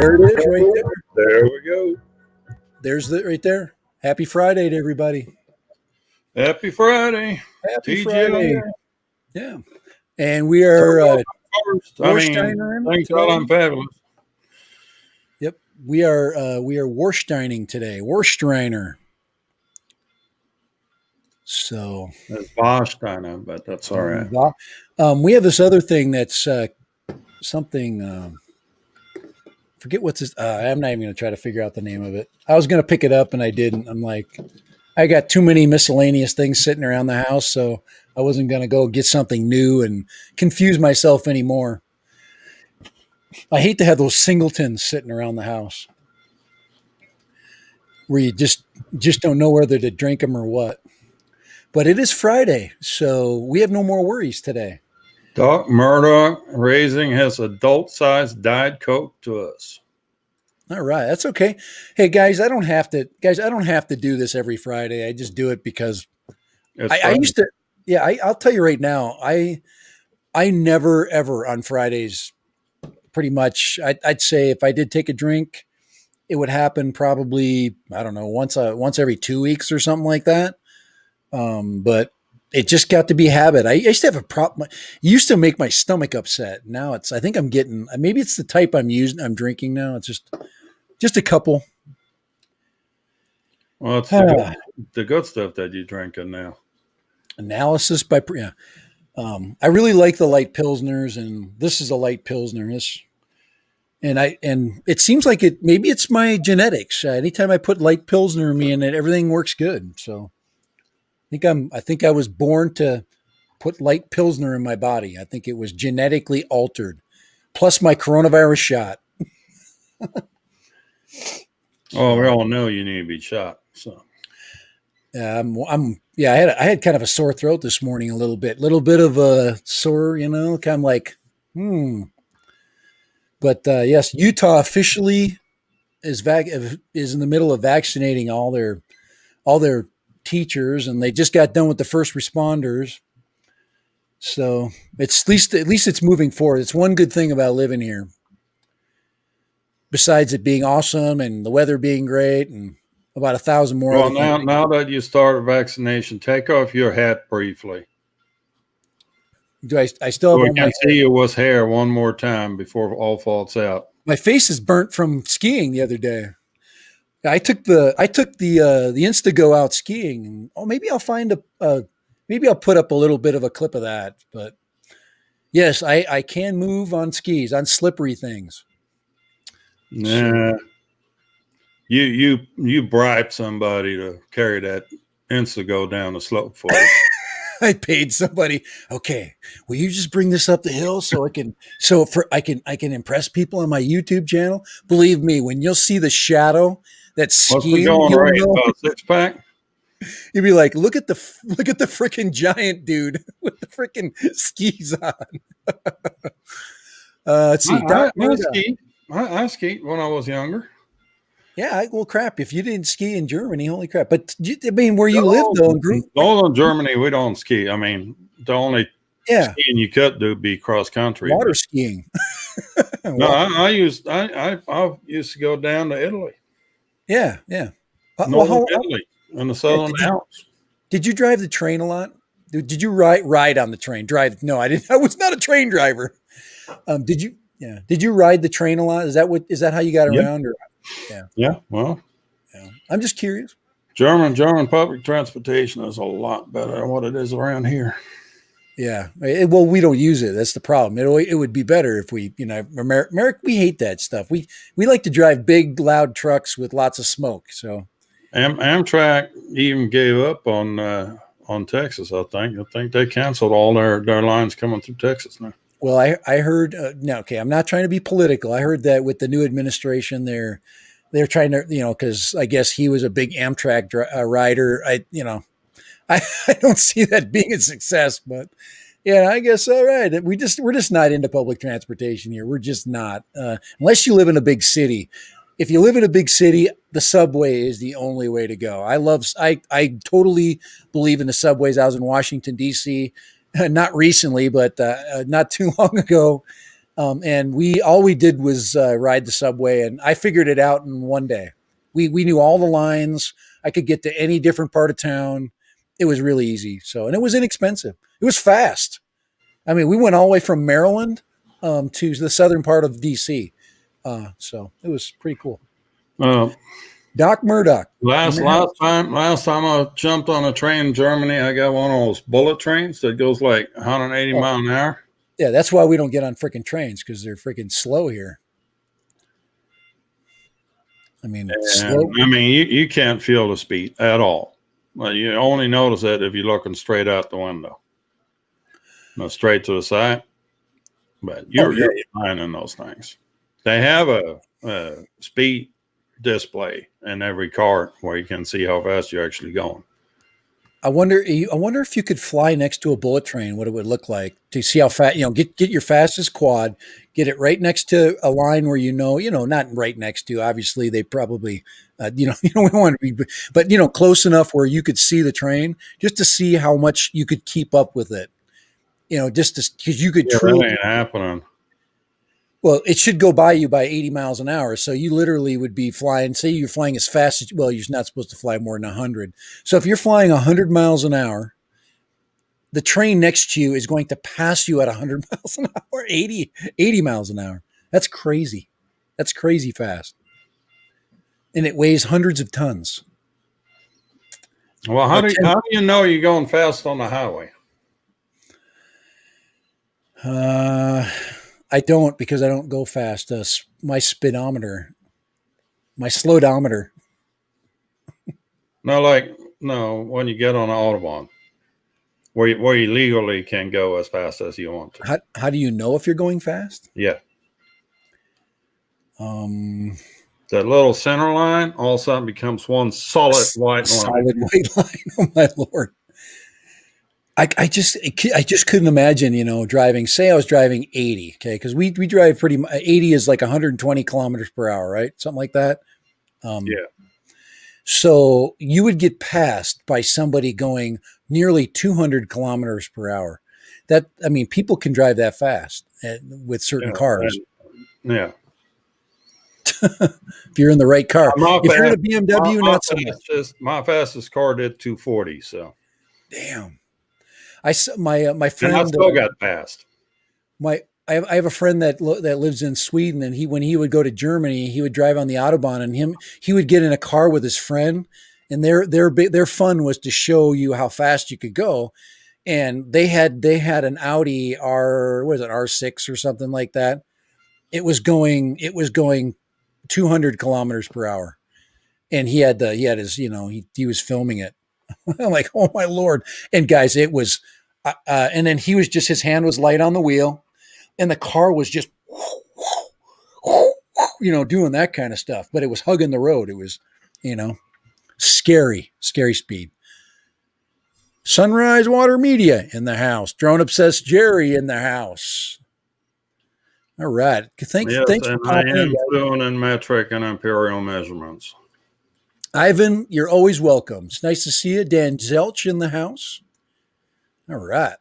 There it is right there. There we go. There's the right there. Happy Friday to everybody. Happy Friday. Happy TJ Friday. here. Yeah. And we are First. I mean, Warsteining thanks today. God I'm fabulous. Yep. We are Warsteining today. Warsteiner. So That's Bosteiner, but that's all right. We have this other thing that's something forget what's this. I'm not even going to try to figure out the name of it. I was going to pick it up and I didn't. I'm like, I got too many miscellaneous things sitting around the house, so I wasn't going to go get something new and confuse myself anymore. I hate to have those singletons sitting around the house where you just don't know whether to drink them or what. But it is Friday, so we have no more worries today. Doc Murdoch raising his adult-sized Diet Coke to us. All right, that's okay. Hey guys, I don't have to do this every Friday. I just do it because I used to. Yeah, I'll tell you right now. I never ever on Fridays. Pretty much, I'd say if I did take a drink, it would happen probably I don't know once every 2 weeks or something like that. But it just got to be habit. I used to have a problem. It used to make my stomach upset. Now I think I'm getting, maybe it's the type I'm drinking now. It's just a couple. Well, it's the good stuff that you're drinking now. Analysis by, yeah. I really like the light Pilsners, and this is a light Pilsner. And it seems like maybe it's my genetics. Anytime I put light Pilsner in me and everything works good. So I think I was born to put light Pilsner in my body. I think it was genetically altered, plus my coronavirus shot. Oh, we all know you need to be shot. So, I had kind of a sore throat this morning, a little bit of a sore, kind of like, But yes, Utah officially is in the middle of vaccinating all their teachers, and they just got done with the first responders. So it's at least it's moving forward. It's one good thing about living here. Besides it being awesome and the weather being great and about 1,000 more. Well, now that you started vaccination, take off your hat briefly. Do I still have? So we can see you with hair one more time before all falls out. My face is burnt from skiing the other day. I took the Instago out skiing, and maybe I'll find maybe I'll put up a little bit of a clip of that. But yes, I can move on skis on slippery things. Nah, you bribed somebody to carry that Instago down the slope for you. I paid somebody. Okay, will you just bring this up the hill so I can impress people on my YouTube channel? Believe me, when you'll see the shadow that's skiing, going right about 6-pack. You'd be like, look at the freaking giant dude with the freaking skis on. Let's see. I skied when I was younger. Yeah, well, crap. If you didn't ski in Germany, holy crap! But I mean, where you live, though, in Germany, we don't ski. I mean, the only skiing you could do be cross country, water skiing. No, I used to go down to Italy. Yeah. Northern Italy in the Southern Alps. Did you drive the train a lot? Did you ride on the train? Drive? No, I didn't. I was not a train driver. Did you? Yeah. Did you ride the train a lot? Is that how you got around? Or Yeah. Well, I'm just curious. German public transportation is a lot better than what it is around here. Yeah. Well, we don't use it. That's the problem. It would be better if we, America, we hate that stuff. We like to drive big, loud trucks with lots of smoke. So Amtrak even gave up on Texas. I think they canceled all their lines coming through Texas now. Well, I heard, I'm not trying to be political. I heard that with the new administration, they're trying to, because I guess he was a big Amtrak rider. I don't see that being a success, but yeah, I guess, all right. We're just not into public transportation here. We're just not, unless you live in a big city. If you live in a big city, the subway is the only way to go. I totally believe in the subways. I was in Washington, D.C., not recently, but not too long ago. And all we did was ride the subway, and I figured it out in one day. We knew all the lines. I could get to any different part of town. It was really easy. So, and it was inexpensive. It was fast. I mean, we went all the way from Maryland to the southern part of DC. So it was pretty cool. Uh, Doc Murdoch. last time I jumped on a train in Germany, I got one of those bullet trains that goes like 180 mile an hour. Yeah, that's why we don't get on freaking trains, because they're freaking slow here. I mean, slow. I mean, you can't feel the speed at all. Well, you only notice it if you're looking straight out the window, not straight to the side. But you're fine in those things. They have a speed display in every car where you can see how fast you're actually going. I wonder if you could fly next to a bullet train, what it would look like, to see how fast, get your fastest quad, get it right next to a line where not right next to, obviously they probably, we want to be, but close enough where you could see the train, just to see how much you could keep up with it. Because you could truly. That ain't happening. Well, it should go by you by 80 miles an hour. So you literally would be flying, say you're flying as fast as, well, you're not supposed to fly more than 100. So if you're flying 100 miles an hour, the train next to you is going to pass you at 100 miles an hour, 80 miles an hour. That's crazy. That's crazy fast. And it weighs hundreds of tons. Well, how do you know you're going fast on the highway? I don't, because I don't go fast. My speedometer, my slowdometer. No, when you get on an Autobahn, where you legally can go as fast as you want to. How do you know if you're going fast? Yeah. That little center line all of a sudden becomes one solid white line. Solid white line. Oh my Lord. I just couldn't imagine, driving, say I was driving 80. Okay. Cause we drive 80 is like 120 kilometers per hour, right? Something like that. Yeah. So you would get passed by somebody going nearly 200 kilometers per hour. People can drive that fast with certain cars. Yeah. If you're in the right car. If you're in a BMW, not so much. My fastest car did 240. So. Damn. My friend. And I still got passed. I have a friend that lives in Sweden, and when he would go to Germany, he would drive on the Autobahn, and he would get in a car with his friend, and their fun was to show you how fast you could go. And they had an Audi R6 or something like that. It was going 200 kilometers per hour, and he had his, he was filming it. I'm like, oh my Lord. And guys, it was, and then his hand was light on the wheel, and the car was just, doing that kind of stuff, but it was hugging the road. It was, scary speed. Sunrise Water Media in the house. Drone Obsessed Jerry in the house. All right. Thanks and for I am doing in metric and imperial measurements. Ivan, you're always welcome. It's nice to see you. Dan Zelch in the house. All right.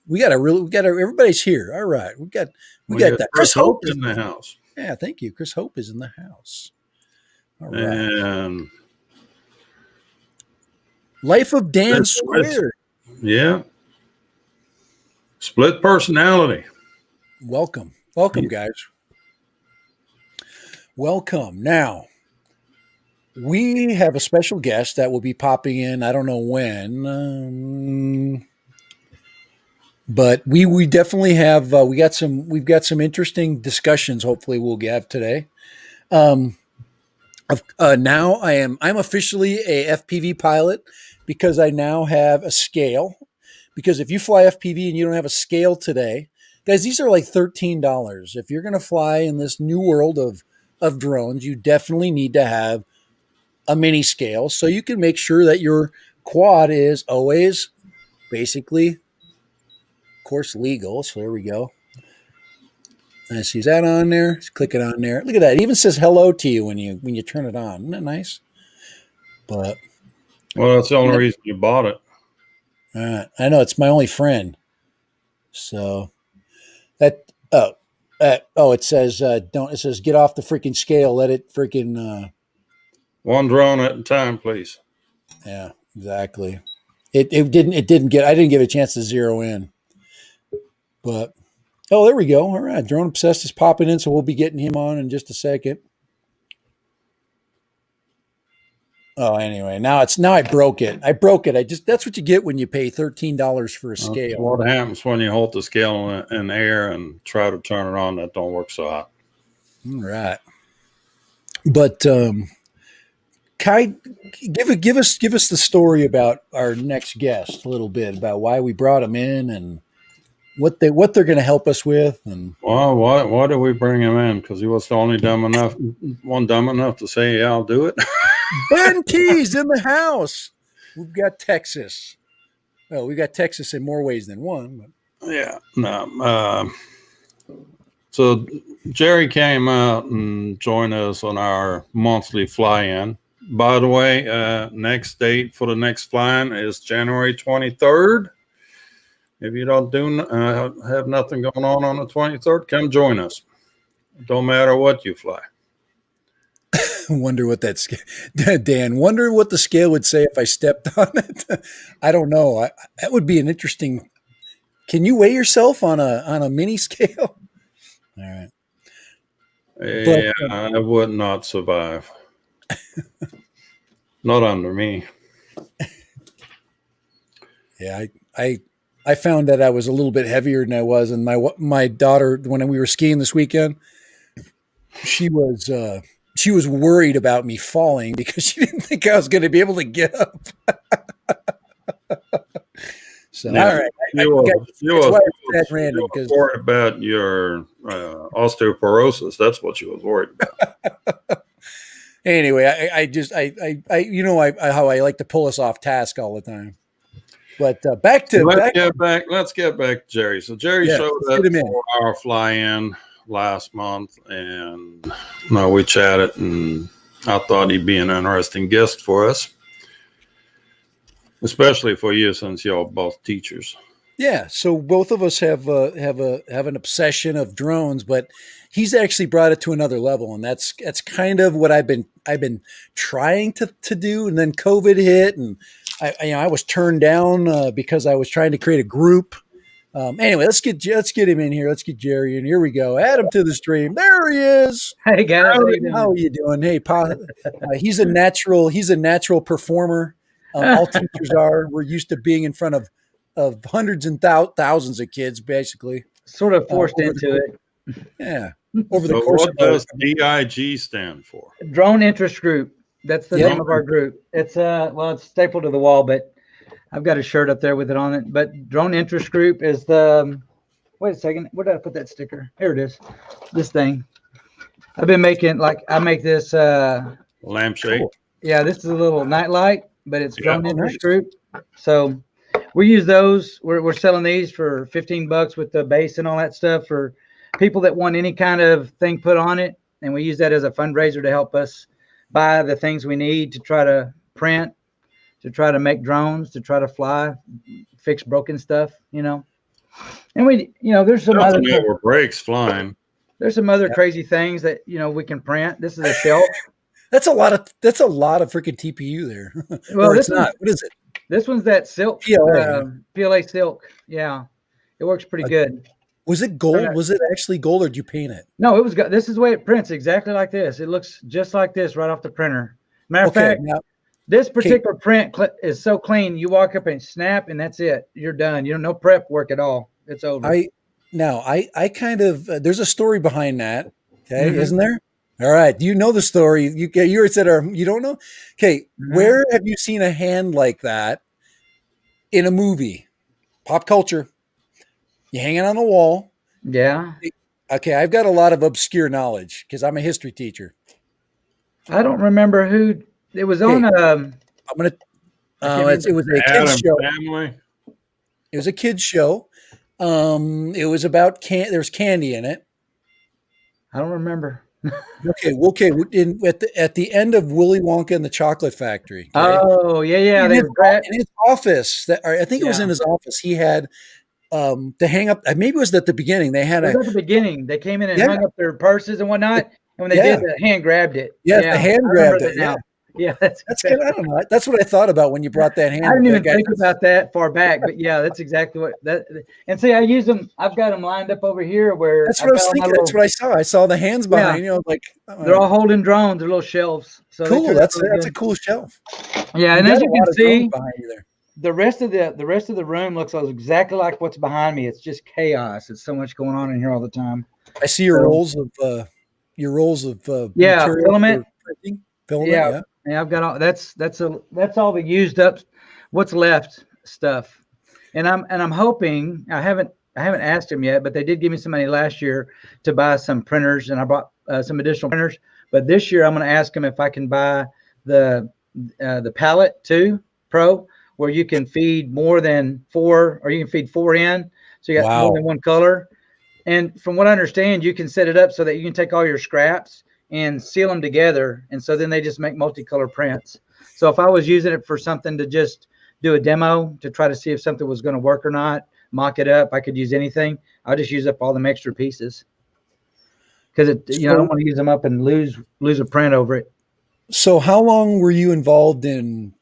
Everybody's here. All right. We got that. Chris Hope in the house. Yeah, thank you. Chris Hope is in the house. All right. And Life of Dan Square. Yeah. Split personality. Welcome, guys. Welcome. Now, we have a special guest that will be popping in. I don't know when, but we definitely have. We've got some interesting discussions. Hopefully, we'll have today. Now I'm officially a FPV pilot because I now have a scale. Because if you fly FPV and you don't have a scale today, guys, these are like $13. If you're going to fly in this new world of drones, you definitely need to have a mini scale so you can make sure that your quad is always basically, of course, legal. So there we go. And I see that on there. Just click it on there. Look at that. It even says hello to you when you turn it on. Isn't that nice? But that's the only reason you bought it. I know it's my only friend. So that It says don't. It says get off the freaking scale. Let it freaking. One drone at a time, please. Yeah, exactly. It didn't get. I didn't get a chance to zero in, but there we go. All right, Drone Obsessed is popping in, so we'll be getting him on in just a second. Oh, anyway, now I broke it. That's what you get when you pay $13 for a scale. What happens when you hold the scale in air and try to turn it on? That don't work so hot. All right, but Kai, give us the story about our next guest a little bit about why we brought him in and what they're going to help us with. And well, why did we bring him in? Because he was the only dumb enough to say, "Yeah, I'll do it." Ben Keys in the house. We've got Texas. Well, we got Texas in more ways than one. But. Yeah, no. So Jerry came out and joined us on our monthly fly-in. By the way, next date for the next fly-in is January 23rd. If you don't have nothing going on the 23rd, come join us. Don't matter what you fly. Wonder what Dan, wonder what the scale would say if I stepped on it. I don't know. That would be an interesting. Can you weigh yourself on a mini scale? All right. Yeah, I would not survive. Not under me. Yeah, I found that I was a little bit heavier than I was, and my daughter, when we were skiing this weekend, she was worried about me falling because she didn't think I was going to be able to get up. So, yeah, all right. You were worried about your osteoporosis. That's what you was worried about. Anyway, how I like to pull us off task all the time. But let's get back to Jerry. So Jerry showed up for our fly-in last month, and we chatted, and I thought he'd be an interesting guest for us. Especially for you, since you're both teachers. Yeah, so both of us have an obsession of drones, but he's actually brought it to another level, and that's kind of what I've been trying to do. And then COVID hit, and I was turned down because I was trying to create a group. Anyway, let's get him in here. Let's get Jerry in. Here we go. Add him to the stream. There he is. Hey guys, how are you doing? Hey, Pa. He's a natural performer. All teachers are. We're used to being in front of hundreds and thousands of kids, basically. Sort of forced into it. Yeah. Over the course what does D.IG stand for? Drone Interest Group. That's the name of our group. It's it's stapled to the wall, but I've got a shirt up there with it on it. But Drone Interest Group is the. Wait a second. Where did I put that sticker? Here it is. This thing. I've been making I make this lampshade. Yeah, this is a little nightlight. But it's Drone Interest Group. So we use those. We're selling these for $15 with the base and all that stuff for people that want any kind of thing put on it. And we use that as a fundraiser to help us buy the things we need to try to print, to try to make drones, to try to fly, fix broken stuff, And we, there's some other brakes flying. There's some other crazy things that, we can print. This is a shelf. That's a lot of freaking TPU there. Well, it's not. What is it? This one's that silk. PLA silk. Yeah, it works pretty good. Was it gold? Was it actually gold, or did you paint it? No, it was. This is the way it prints, exactly like this. It looks just like this right off the printer. Matter of fact, this particular print is so clean. You walk up and snap, and that's it. You're done. No prep work at all. It's over. I kind of there's a story behind that. Okay, isn't there? All right. Do you know the story? You said you don't know? Okay. Where have you seen a hand like that in a movie? Pop culture. You hang it on the wall. Yeah. Okay. I've got a lot of obscure knowledge because I'm a history teacher. I don't remember who it was on. I'm going to, it was a kid's show. Family. It was a kid's show. It was about there's candy in it. I don't remember. Okay. At the end of Willy Wonka and the Chocolate Factory. Okay? Oh yeah. In his office, I think it was in his office. He had to hang up. Maybe it was at the beginning. They had It was at the beginning. They came in and Yeah. hung up their purses and whatnot. And when they Yeah. did, the hand grabbed it. Yeah, the hand I remember grabbed it. that now. Yeah, That's good. I don't know. That's what I thought about when you brought that hand. I didn't even That guy- think about that far back, but yeah, that's exactly what that. And see, I use them. I've got them lined up over here where That's I've what I was got all my thinking. little- That's what I saw. I saw the hands behind you. I was like, they're all holding drones. They're little shelves. So they cool. turn out That's really a good. cool shelf. Yeah, and You as got you a lot can of see, drones behind you there. the rest of the room looks exactly like what's behind me. It's just chaos. It's so much going on in here all the time. I see your So- rolls of Yeah, material filament. for printing. Filament, Yeah. Yeah, I've got all that's all the used up, what's left stuff, and I'm hoping I haven't asked him yet, but they did give me some money last year to buy some printers, and I bought some additional printers. But this year I'm going to ask him if I can buy the Palette 2 Pro, where you can feed more than 4, or you can feed 4 in, so you got Wow. more than one color. And from what I understand, you can set it up so that you can take all your scraps and seal them together. And so then they just make multicolor prints. So if I was using it for something to just do a demo to try to see if something was going to work or not, mock it up, I could use anything. I'll just use up all them extra pieces. Because I don't want to use them up and lose a print over it. So how long were you involved in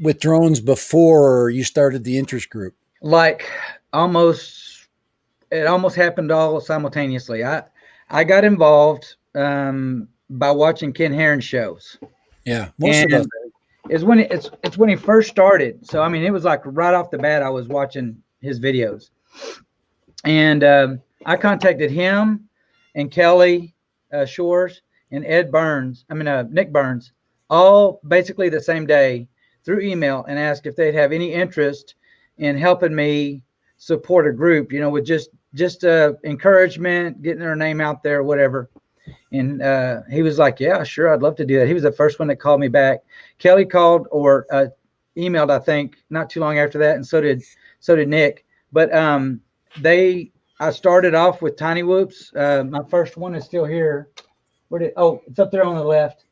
with drones before you started the interest group? Like it almost happened all simultaneously. I got involved by watching Ken Heron shows. Yeah, most of us. It's when he first started. So I mean, it was like right off the bat, I was watching his videos, and I contacted him and Kelly Shores and Nick Burns, all basically the same day through email, and asked if they'd have any interest in helping me support a group, with just encouragement, getting their name out there, whatever. And he was like, yeah, sure, I'd love to do that. He was the first one that called me back. Kelly called or emailed, I think, not too long after that, and so did Nick. But I started off with Tiny Whoops. My first one is still here. It's up there on the left.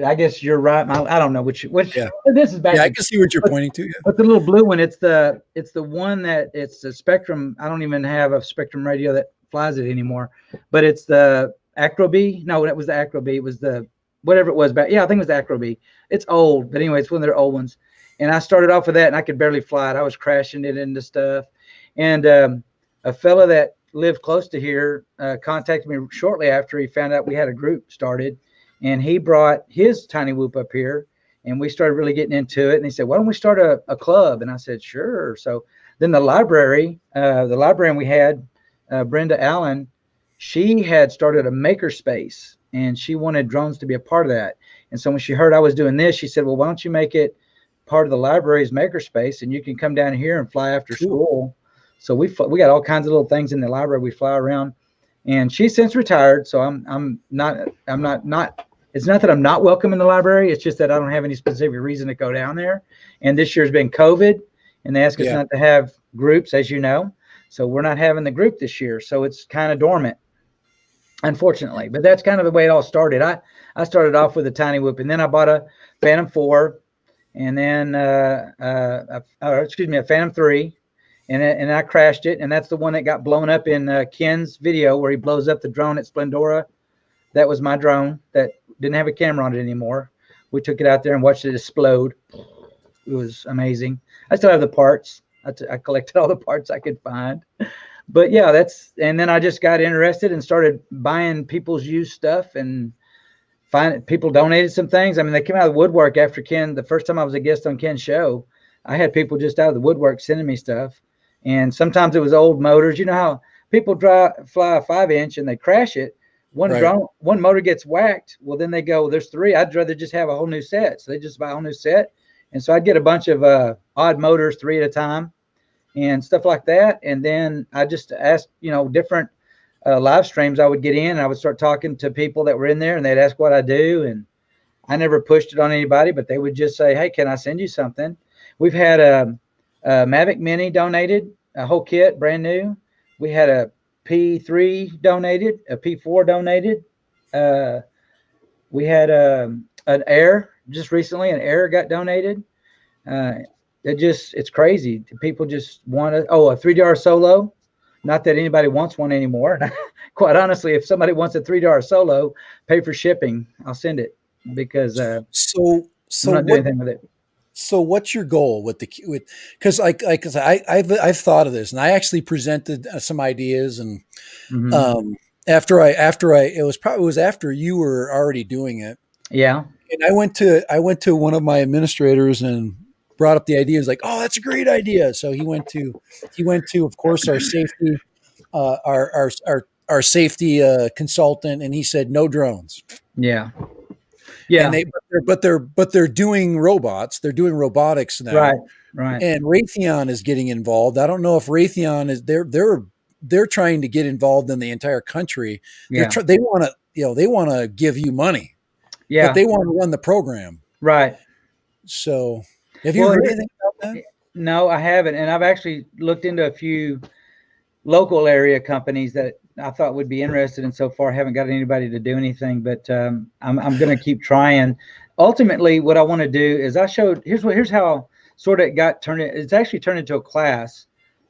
I guess you're right. I don't know which. Yeah. This is back. Yeah, I can see what you're pointing to. Yeah. But the little blue one, it's the one that it's the Spectrum. I don't even have a Spectrum radio that flies it anymore. But it's the Acrobee. No, that was the Acrobee. It was the whatever it was back. Yeah, I think it was the Acrobee. It's old, but anyway, it's one of their old ones. And I started off with that, and I could barely fly it. I was crashing it into stuff. And a fella that lived close to here contacted me shortly after he found out we had a group started. And he brought his Tiny Whoop up here, and we started really getting into it. And he said, why don't we start a club? And I said, sure. So then the librarian we had, Brenda Allen, she had started a makerspace, and she wanted drones to be a part of that. And so when she heard I was doing this, she said, well, why don't you make it part of the library's makerspace, and you can come down here and fly after school. So we got all kinds of little things in the library. We fly around. And she's since retired, so I'm not. It's not that I'm not welcome in the library. It's just that I don't have any specific reason to go down there. And this year's been COVID, and they asked us not to have groups, as you know. So we're not having the group this year. So it's kind of dormant, unfortunately. But that's kind of the way it all started. I started off with a Tiny Whoop, and then I bought a Phantom 4, and then a Phantom 3. And I crashed it, and that's the one that got blown up in Ken's video where he blows up the drone at Splendora. That was my drone that didn't have a camera on it anymore. We took it out there and watched it explode. It was amazing. I still have the parts. I collected all the parts I could find. But yeah, and then I just got interested and started buying people's used stuff, and people donated some things. I mean, they came out of the woodwork after Ken. The first time I was a guest on Ken's show, I had people just out of the woodwork sending me stuff. And sometimes it was old motors. You know how people fly a 5-inch and they crash it. One motor gets whacked. Well, then they go, there's 3. I'd rather just have a whole new set. So they just buy a whole new set. And so I'd get a bunch of odd motors, 3 at a time and stuff like that. And then I just asked, different live streams I would get in. And I would start talking to people that were in there, and they'd ask what I do. And I never pushed it on anybody, but they would just say, hey, can I send you something? We've had a Mavic Mini donated, a whole kit, brand new. We had a P3 donated, a P4 donated. We had an Air just recently. An Air got donated. it's crazy. People just want a 3-dollar solo. Not that anybody wants one anymore. Quite honestly, if somebody wants a $3 solo, pay for shipping. I'll send it because I'm not doing anything with it. So what's your goal with because I've thought of this, and I actually presented some ideas, and after it was after you were already doing it. Yeah. And I went to one of my administrators and brought up the idea. He's like, "Oh, that's a great idea." So he went to, of course, our safety, our safety consultant, and he said, "No drones." Yeah. Yeah. And they're doing robots. They're doing robotics now. Right. Right. And Raytheon is getting involved. I don't know if Raytheon is they're trying to get involved in the entire country. Yeah. They want to give you money. Yeah. But they want to run the program. Right. So have you heard anything about that? No, I haven't. And I've actually looked into a few local area companies that I thought would be interested, and so far haven't got anybody to do anything, but I'm going to keep trying. Ultimately, what I want to do is here's how sort of it got turned. It's actually turned into a class.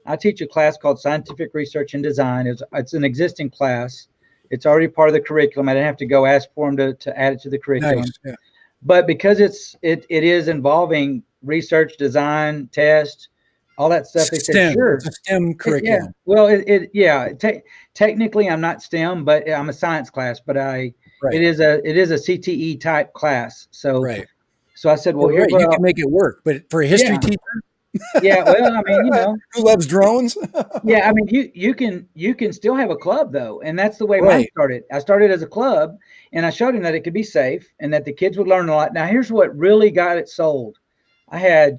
I teach a class called Scientific Research and Design. It's an existing class. It's already part of the curriculum. I didn't have to go ask for them to add it to the curriculum. Nice, yeah. But because it is involving research, design, test, all that stuff, they said, sure. It's a STEM curriculum. Well, technically I'm not STEM, but I'm a science class, but it is a CTE type class. So, so I said, well, you can make it work, but for a history teacher. Yeah, well, I mean, who loves drones? Yeah, I mean, you can still have a club though, and that's the way mine started. I started as a club, and I showed him that it could be safe and that the kids would learn a lot. Now, here's what really got it sold. I had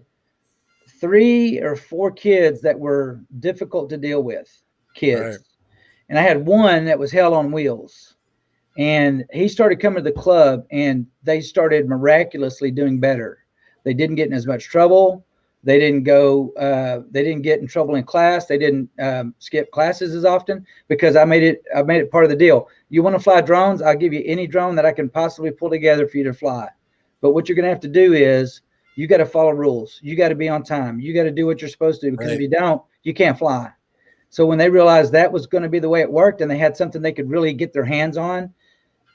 3 or 4 kids that were difficult to deal with, and I had one that was hell on wheels, and he started coming to the club, and they started miraculously doing better. They didn't get in as much trouble. They didn't get in trouble in class. They didn't skip classes as often because I made it part of the deal. You want to fly drones? I'll give you any drone that I can possibly pull together for you to fly. But what you're going to have to do is you got to follow rules. You got to be on time. You got to do what you're supposed to do, because if you don't, you can't fly. So when they realized that was going to be the way it worked, and they had something they could really get their hands on,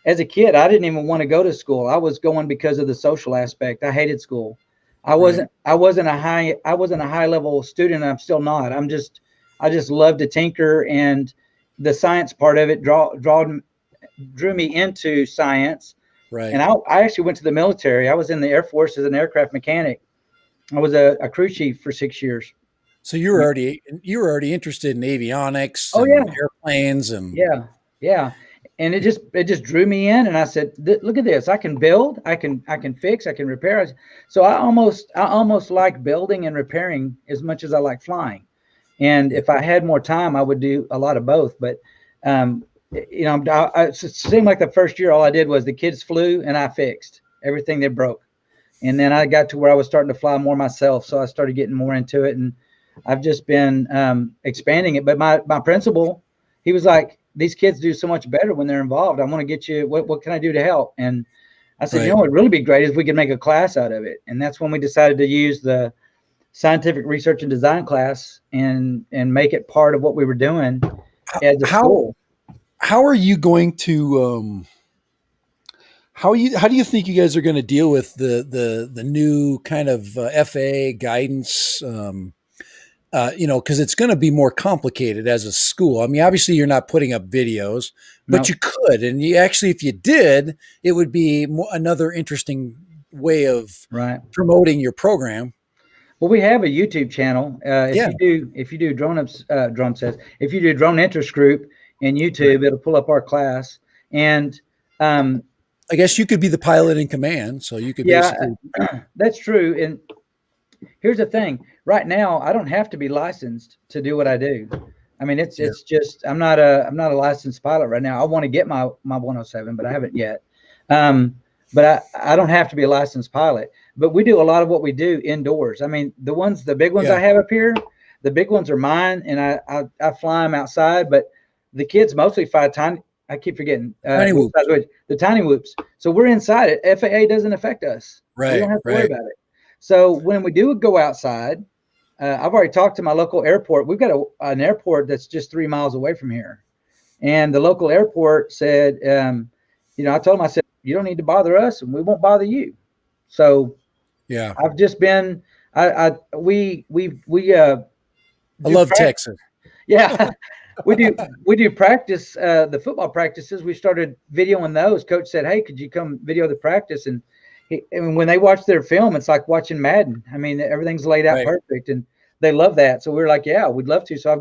as a kid, I didn't even want to go to school. I was going because of the social aspect. I hated school. I wasn't a high level student. I'm still not. I just love to tinker, and the science part of it drew me into science. Right. And I actually went to the military. I was in the Air Force as an aircraft mechanic. I was a crew chief for 6 years. So you were already interested in avionics, airplanes, and yeah. And it just drew me in, and I said, "Look at this! I can build, I can fix, I can repair." So I almost like building and repairing as much as I like flying. And if I had more time, I would do a lot of both. But it seemed like the first year all I did was the kids flew and I fixed everything that broke. And then I got to where I was starting to fly more myself, so I started getting more into it, and I've just been expanding it. But my principal, he was like, these kids do so much better when they're involved. I want to get you, what can I do to help? And I said, it'd really be great if we could make a class out of it. And that's when we decided to use the Scientific Research and Design class and make it part of what we were doing as a school. How are you going to, how do you think you guys are going to deal with the new kind of FAA guidance, because it's going to be more complicated as a school. I mean, obviously you're not putting up videos, but you could, and you actually, if you did, it would be another interesting way of promoting your program. Well, we have a YouTube channel. If you do if you do drone interest group in YouTube, it'll pull up our class. And I guess you could be the pilot in command, so you could basically. That's true. And here's the thing. Right now, I don't have to be licensed to do what I do. I mean, it's just I'm not a licensed pilot right now. I want to get my 107, but I haven't yet. But I don't have to be a licensed pilot. But we do a lot of what we do indoors. I mean, the big ones I have up here, the big ones are mine, and I fly them outside. But the kids mostly fly tiny. I keep forgetting the tiny whoops. So we're inside it. FAA doesn't affect us. Right. We don't have to worry about it. So when we do go outside, I've already talked to my local airport. We've got an airport that's just 3 miles away from here. And the local airport said, I told them, I said, you don't need to bother us and we won't bother you. So yeah, I've just been, we I love Texas. Yeah, we do practice, the football practices. We started videoing those. Coach said, hey, could you come video the practice? And when they watch their film, it's like watching Madden. I mean, everything's laid out perfect, and they love that. So we were like, yeah, we'd love to. So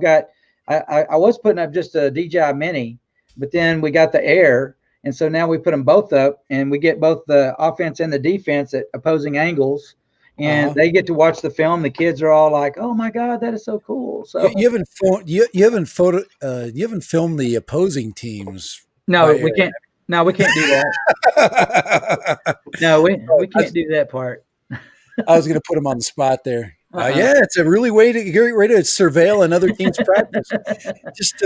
I was putting up just a DJI Mini, but then we got the Air, and so now we put them both up, and we get both the offense and the defense at opposing angles, and they get to watch the film. The kids are all like, "Oh my God, that is so cool!" So you haven't filmed the opposing teams. No, we can't. No, we can't do that. No, we can't do that part. I was going to put him on the spot there. Yeah, it's a really great way to surveil another team's practice. Just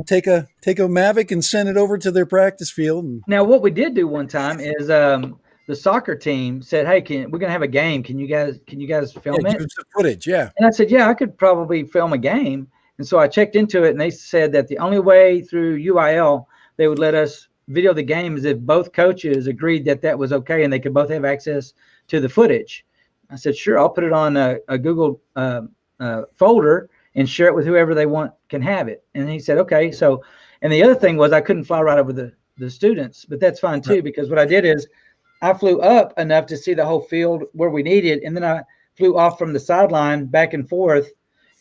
take a Mavic and send it over to their practice field. Now, what we did do one time is the soccer team said, "Hey, we're going to have a game. Can you guys film it?" Give some footage, yeah. And I said, "Yeah, I could probably film a game." And so I checked into it, and they said that the only way through UIL they would let us video the game is if both coaches agreed that was okay and they could both have access to the footage. I said, sure, I'll put it on a Google folder and share it with whoever they want can have it. And he said, okay. So, and the other thing was I couldn't fly right over the students, but that's fine too, because what I did is I flew up enough to see the whole field where we needed, and then I flew off from the sideline back and forth,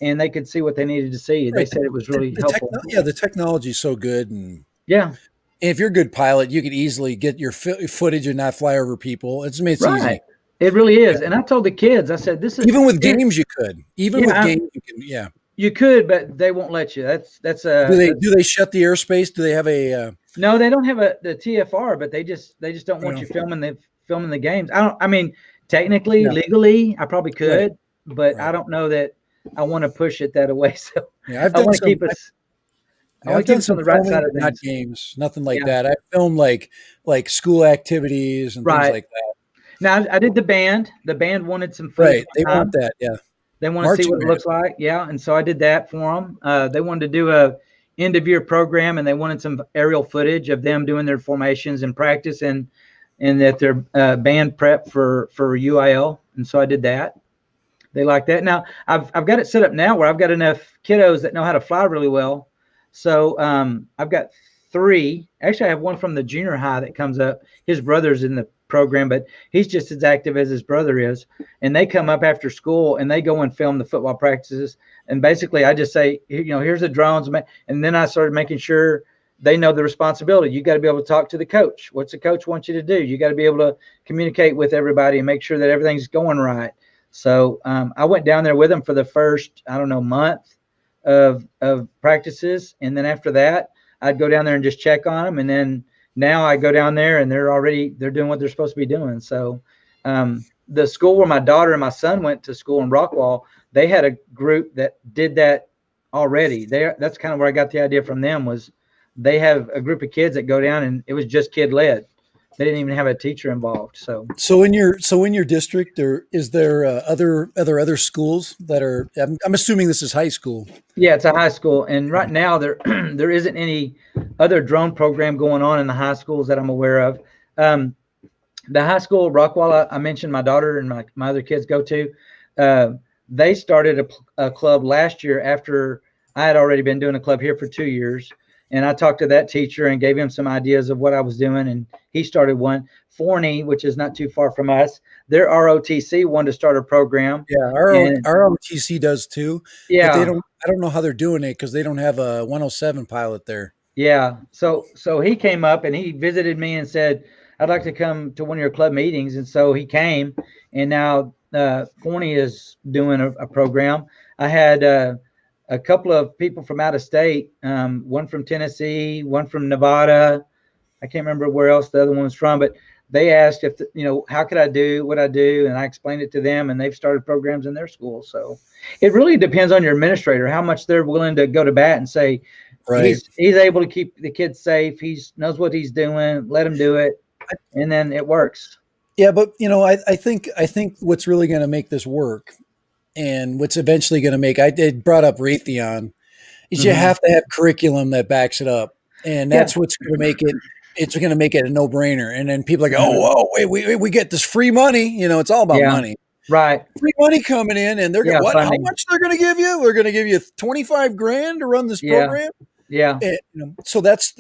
and they could see what they needed to see. They said it was really helpful. The technology is so good. And yeah. And if you're a good pilot, you could easily get your footage and not fly over people. It's easy. It really is. And I told the kids, I said, this is even with games you could. Even with games you can, yeah. You could, but they won't let you. That's do they shut the airspace? Do they have a No, they don't have the TFR, but they just don't want you filming the games. I mean, technically, legally, I probably could, but I don't know that I want to push it that way. So yeah, I want to keep us I've done some on the right side of things. Not games, nothing like that. I filmed like school activities and things like that. Now I did the band. The band wanted some footage. Right, they want that. Yeah, they want to see what it looks like. Yeah, and so I did that for them. They wanted to do a end of year program, and they wanted some aerial footage of them doing their formations and practice, and that their band prep for UIL. And so I did that. They like that. Now I've got it set up now where I've got enough kiddos that know how to fly really well. So I've got 3. Actually, I have one from the junior high that comes up. His brother's in the program, but he's just as active as his brother is. And they come up after school and they go and film the football practices. And basically, I just say, here's the drones. And then I started making sure they know the responsibility. You got to be able to talk to the coach. What's the coach want you to do? You got to be able to communicate with everybody and make sure that everything's going right. So I went down there with them for the first, month of practices. And then after that, I'd go down there and just check on them. And then now I go down there and they're doing what they're supposed to be doing. So the school where my daughter and my son went to school in Rockwall, they had a group that did that already. That's kind of where I got the idea from them. Was they have a group of kids that go down, and it was just kid led. They didn't even have a teacher involved. So in your district, is there other schools that are? I'm assuming this is high school. Yeah, it's a high school, and right now there isn't any other drone program going on in the high schools that I'm aware of. The high school Rockwall, I mentioned my daughter and my other kids go to. They started a club last year after I had already been doing a club here for 2 years. And I talked to that teacher and gave him some ideas of what I was doing. And he started one. Forney, which is not too far from us, their ROTC wanted to start a program. Yeah, our ROTC does too. Yeah. But I don't know how they're doing it because they don't have a 107 pilot there. Yeah. So he came up and he visited me and said, I'd like to come to one of your club meetings. And so he came, and now Forney is doing a program. I had a couple of people from out of state, one from Tennessee, one from Nevada. I can't remember where else the other one was from, but they asked if, how could I do what I do? And I explained it to them, and they've started programs in their school. So it really depends on your administrator, how much they're willing to go to bat and say, he's able to keep the kids safe. He knows what he's doing. Let him do it. And then it works. Yeah, but I think what's really going to make this work, and what's eventually going to make I did brought up Raytheon, is you Mhm. have to have curriculum that backs it up, and Yeah. that's what's going to make it. It's going to make it a no brainer. And then people are like, Mhm. oh, we get this free money. It's all about Yeah. money. Right. Free money coming in, and they're going Yeah. what? How Funding. much they're going to give you? We're going to give you 25 grand to run this Yeah. program. Yeah. And, so that's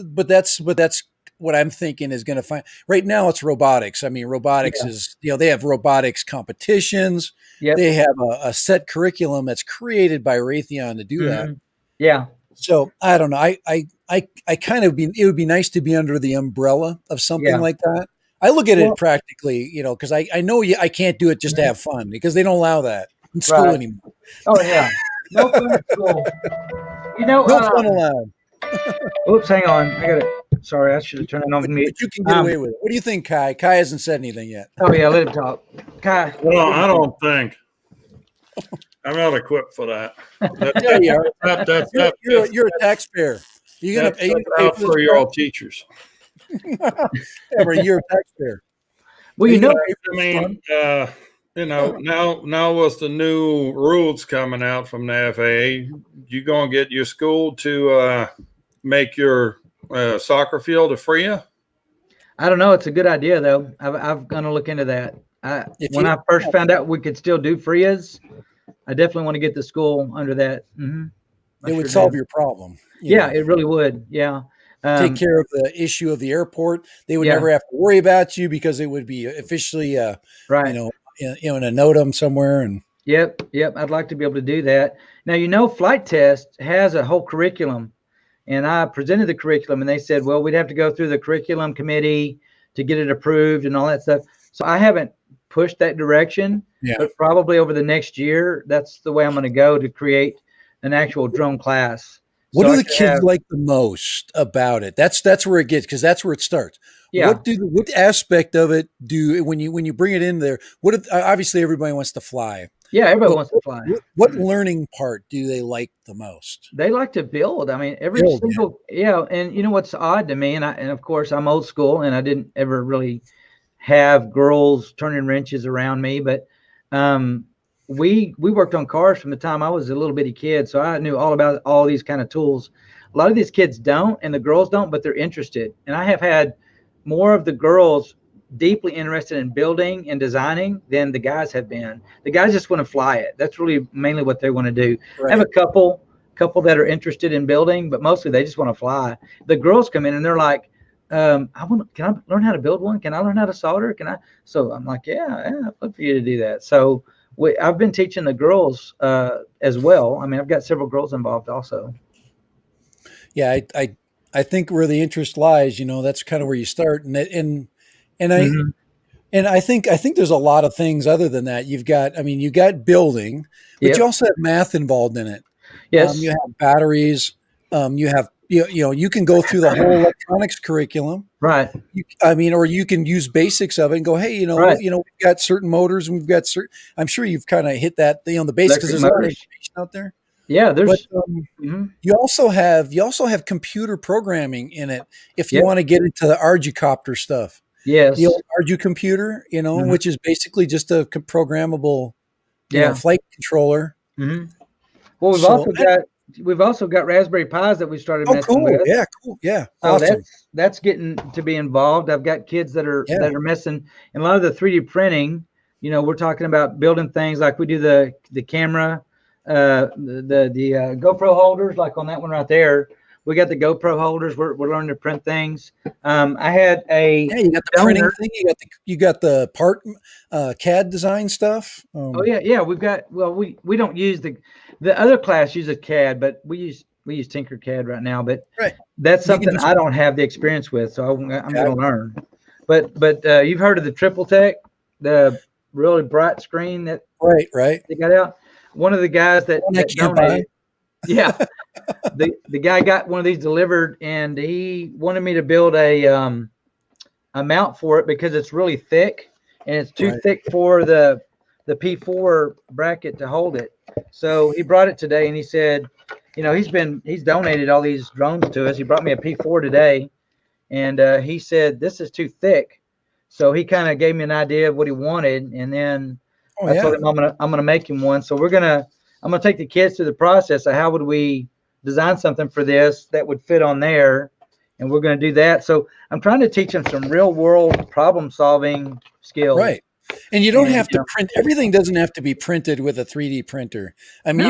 what I'm thinking is going to find right now. It's robotics. I mean, robotics Yeah. is, they have robotics competitions. Yep. They have a set curriculum that's created by Raytheon to do that. Mhm. Yeah. So I don't know. I kind of it would be nice to be under the umbrella of something Yeah. like that. I look at it Well, practically, because I know I can't do it just to have fun, because they don't allow that in school right. anymore. Oh yeah. No fun at school. You know, No fun allowed. oops, hang on. I got it. Sorry, I should have turned it on mute. But you can get away with it. What do you think, Kai? Kai hasn't said anything yet. Oh yeah, let him talk. Kai. Well, I don't think I'm not equipped for that. Yeah, you are. That, You're a taxpayer. You're gonna that's pay out for this for your teachers. yeah, but you're a taxpayer. Well, you know, I mean, now with the new rules coming out from the FAA, you gonna get your school to make your soccer field a free? I don't know. It's a good idea though. I'm gonna look into that. When I first found out we could still do FRIAs, I definitely want to get the school under that. It would solve your problem. Yeah, it really would. Yeah. Take care of the issue of the airport. They would Yeah. never have to worry about you, because it would be officially, Right. in a NOTAM somewhere. And Yep. I'd like to be able to do that. Now, Flight Test has a whole curriculum, and I presented the curriculum, and they said, well, we'd have to go through the curriculum committee to get it approved and all that stuff. So I haven't pushed that direction, but probably over the next year, that's the way I'm going to go to create an actual drone class. What do the kids like the most about it? That's where it gets, because that's where it starts. Yeah. What aspect of it do when you bring it in there? Obviously everybody wants to fly. Yeah, everybody wants to fly. What learning part do they like the most? They like to build. I mean, every single and you know what's odd to me, and of course I'm old school, and I didn't ever really have girls turning wrenches around me, but we worked on cars from the time I was a little bitty kid, so I knew all about all these kind of tools. A lot of these kids don't, and the girls don't, but they're interested. And I have had more of the girls deeply interested in building and designing than the guys have been. The guys just want to fly it. That's really mainly what they want to do. Right. I have a couple that are interested in building, but mostly they just want to fly. The girls come in and they're like, can I learn how to build one? Can I learn how to solder? So I'm like, yeah, I'd love for you to do that. So I've been teaching the girls as well. I mean, I've got several girls involved also. Yeah, I think where the interest lies, that's kind of where you start. And I think there's a lot of things other than that. You got building, but you also have math involved in it. Yes. You have batteries. You have, you can go through the whole electronics curriculum. Right. Or you can use basics of it and go, hey, we've got certain motors, and we've got certain, I'm sure you've kind of hit that, the basics, because there's a lot of information out there. Yeah, there's. But, you also have computer programming in it if you want to get into the Arducopter stuff. Yes, the old Ardu computer, which is basically just a programmable, flight controller. Well, we've also got Raspberry Pis that we started messing with. Yeah, cool. Yeah, so awesome. That's getting to be involved. I've got kids that are messing, and a lot of the 3D printing. We're talking about building things like we do the camera. The GoPro holders, like on that one right there, we got the GoPro holders. We're learning to print things. I had you got the printing thing. You got the part CAD design stuff. Yeah. We've got. Well, we don't use the other class uses CAD, but we use Tinkercad right now. But that's something I don't have the experience with, so I'm going to learn. But you've heard of the Triple Tech, the really bright screen that they got out. One of the guys that donated, the guy got one of these delivered, and he wanted me to build a mount for it because it's really thick, and it's too thick for the P4 bracket to hold it. So he brought it today, and he said, he's donated all these drones to us. He brought me a P4 today, and he said this is too thick. So he kind of gave me an idea of what he wanted, and then I told him I'm gonna make him one. So I'm gonna take the kids through the process of how would we design something for this that would fit on there, and we're gonna do that. So I'm trying to teach them some real world problem solving skills. Right. And you don't have to print everything. Doesn't have to be printed with a 3D printer. I mean, No.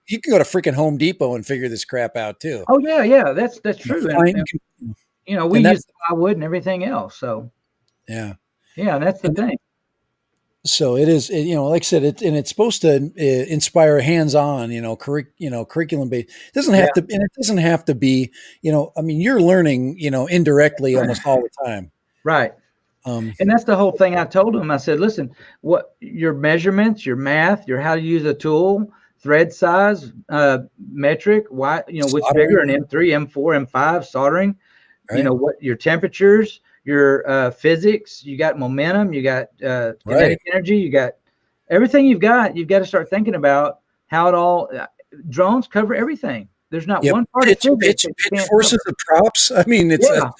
you can go to freaking Home Depot and figure this crap out too. Oh yeah, that's true. And, we use plywood and everything else. So yeah, that's the thing. So it is, like I said, it's supposed to inspire hands-on, curriculum based. It doesn't have to, and it doesn't have to be, I mean, you're learning, indirectly almost all the time. Right. And that's the whole thing I told him. I said, listen, what your measurements, your math, your how to use a tool, thread size, metric, why, which bigger, an M3, M4, M5, soldering, right. What your temperatures, your physics, you got momentum, you got kinetic energy, you got everything you've got to start thinking about how it all, drones cover everything. There's not one part of pitch forces of props. I mean, talk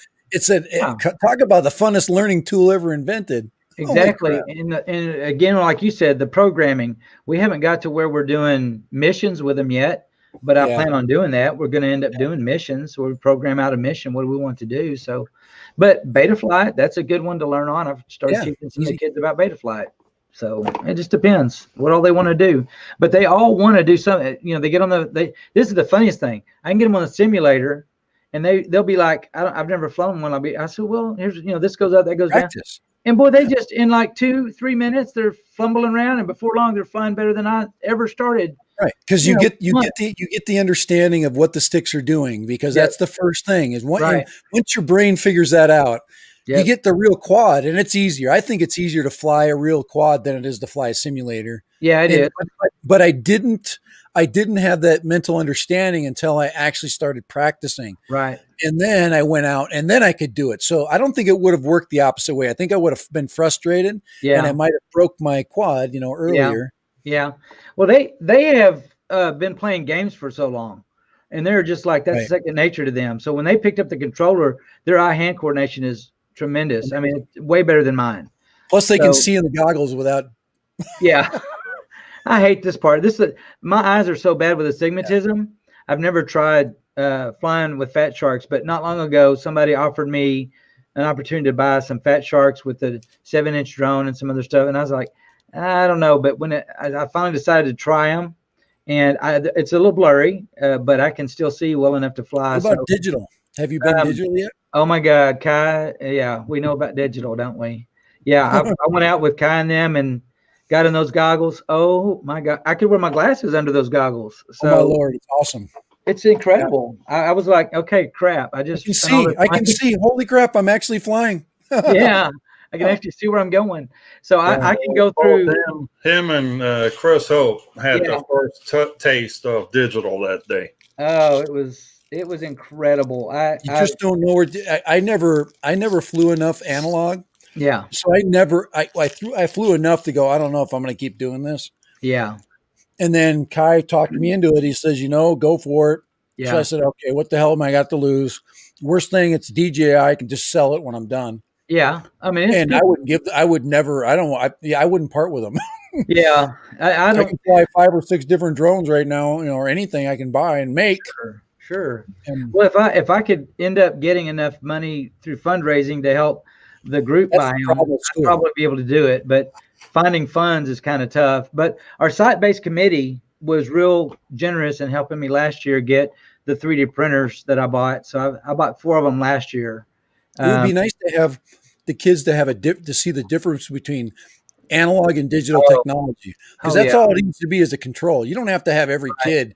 about the funnest learning tool ever invented. Exactly. And again, like you said, the programming, we haven't got to where we're doing missions with them yet, but I plan on doing that. We're going to end up doing missions where we program out a mission. What do we want to do? So, but beta flight, that's a good one to learn on. I've started teaching some of the kids about beta flight. So it just depends what all they want to do, but they all want to do something. They get on this is the funniest thing. I can get them on the simulator and they'll be like, I've never flown one. I said, well, here's, this goes up, that goes down. And boy, they just, in like 2-3 minutes, they're fumbling around, and before long they're flying better than I ever started. Right. Because you get the understanding of what the sticks are doing, because that's the first thing is once your brain figures that out, you get the real quad, and it's easier. I think it's easier to fly a real quad than it is to fly a simulator. Yeah, I did. But I didn't have that mental understanding until I actually started practicing. Right. And then I went out and then I could do it. So I don't think it would have worked the opposite way. I think I would have been frustrated and I might have broke my quad, earlier. Yeah. Well, they have been playing games for so long, and they're just like, that's second nature to them. So when they picked up the controller, their eye-hand coordination is tremendous. I mean, it's way better than mine. Plus they can see in the goggles without. Yeah. I hate this part. My eyes are so bad with astigmatism. I've never tried flying with fat sharks, but not long ago, somebody offered me an opportunity to buy some fat sharks with a 7-inch drone and some other stuff. And I was like, I don't know. But when I finally decided to try them, and it's a little blurry, but I can still see well enough to fly. What about digital? Have you been digital yet? Oh my God, Kai. Yeah, we know about digital, don't we? Yeah, I went out with Kai and them and got in those goggles. Oh my God, I could wear my glasses under those goggles. So, oh my Lord, it's awesome. It's incredible. I was like, okay, crap. I can see. Holy crap, I'm actually flying. Yeah, I can actually see where I'm going. So I can go through. Him and Chris Hope had the first taste of digital that day. Oh, it was incredible. You just don't know where. I never flew enough analog. Yeah. So I flew enough to go, I don't know if I'm going to keep doing this. Yeah. And then Kai talked me into it. He says, go for it. Yeah. So I said, okay, what the hell am I got to lose? Worst thing, it's DJI. I can just sell it when I'm done. Yeah. I mean, and I wouldn't part with them. Yeah. I can fly 5 or 6 different drones right now, or anything I can buy and make. Sure. Well, if I could end up getting enough money through fundraising to help the group buy them, I'd probably be able to do it. But finding funds is kind of tough. But our site-based committee was real generous in helping me last year get the 3D printers that I bought. So I bought 4 of them last year. It would be nice to have the kids to have to see the difference between analog and digital technology, because that's all it needs to be, is a control. You don't have to have every kid,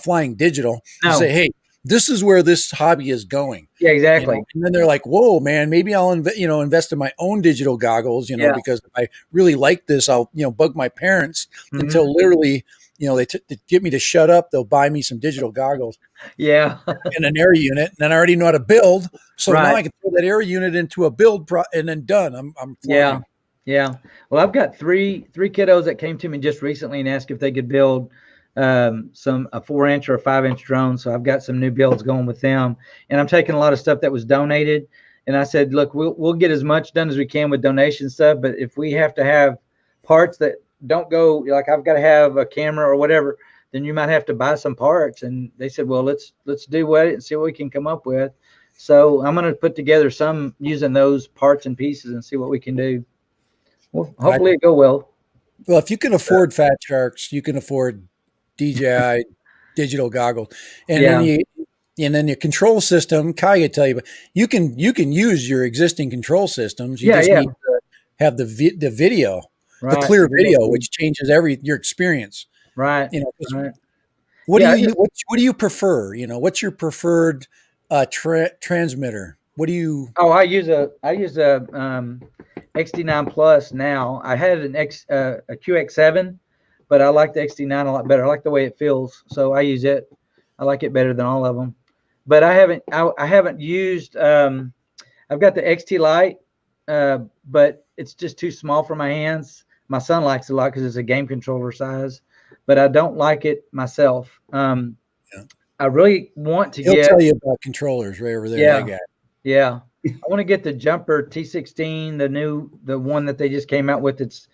flying digital. No. You say, hey, this is where this hobby is going. Yeah, exactly. And then they're like, whoa, man, maybe I'll invest in my own digital goggles, because if I really like this, I'll, bug my parents until literally, they get me to shut up. They'll buy me some digital goggles. Yeah. And an air unit. And then I already know how to build. So now I can throw that air unit into a build and then done. I'm flying. Yeah. Well, I've got three kiddos that came to me just recently and asked if they could build a 4-inch or a 5-inch drone. So I've got some new builds going with them, and I'm taking a lot of stuff that was donated And I said, look, we'll get as much done as we can with donation stuff, but if we have to have parts that don't go, like I've got to have a camera or whatever, then you might have to buy some parts. And they said, well, let's do it and see what we can come up with. So I'm going to put together some using those parts and pieces and see what we can do. Well, hopefully it go well. Well, if you can afford Fat Sharks, you can afford DJI digital goggles, and then your control system. Kai could tell you, but you can use your existing control systems. You just need to have the video, the clear video, which changes your experience. Right. What do you prefer? What's your preferred transmitter? What do you? Oh, I use a XD9 Plus now. I had a QX7, but I like the XD9 a lot better. I like the way it feels, so I use it. I like it better than all of them. But I haven't used. I've got the XT Lite, but it's just too small for my hands. My son likes it a lot because it's a game controller size, but I don't like it myself. I really want to He'll tell you about controllers right over there. Yeah. I want to get the Jumper T16, the one that they just came out with. It's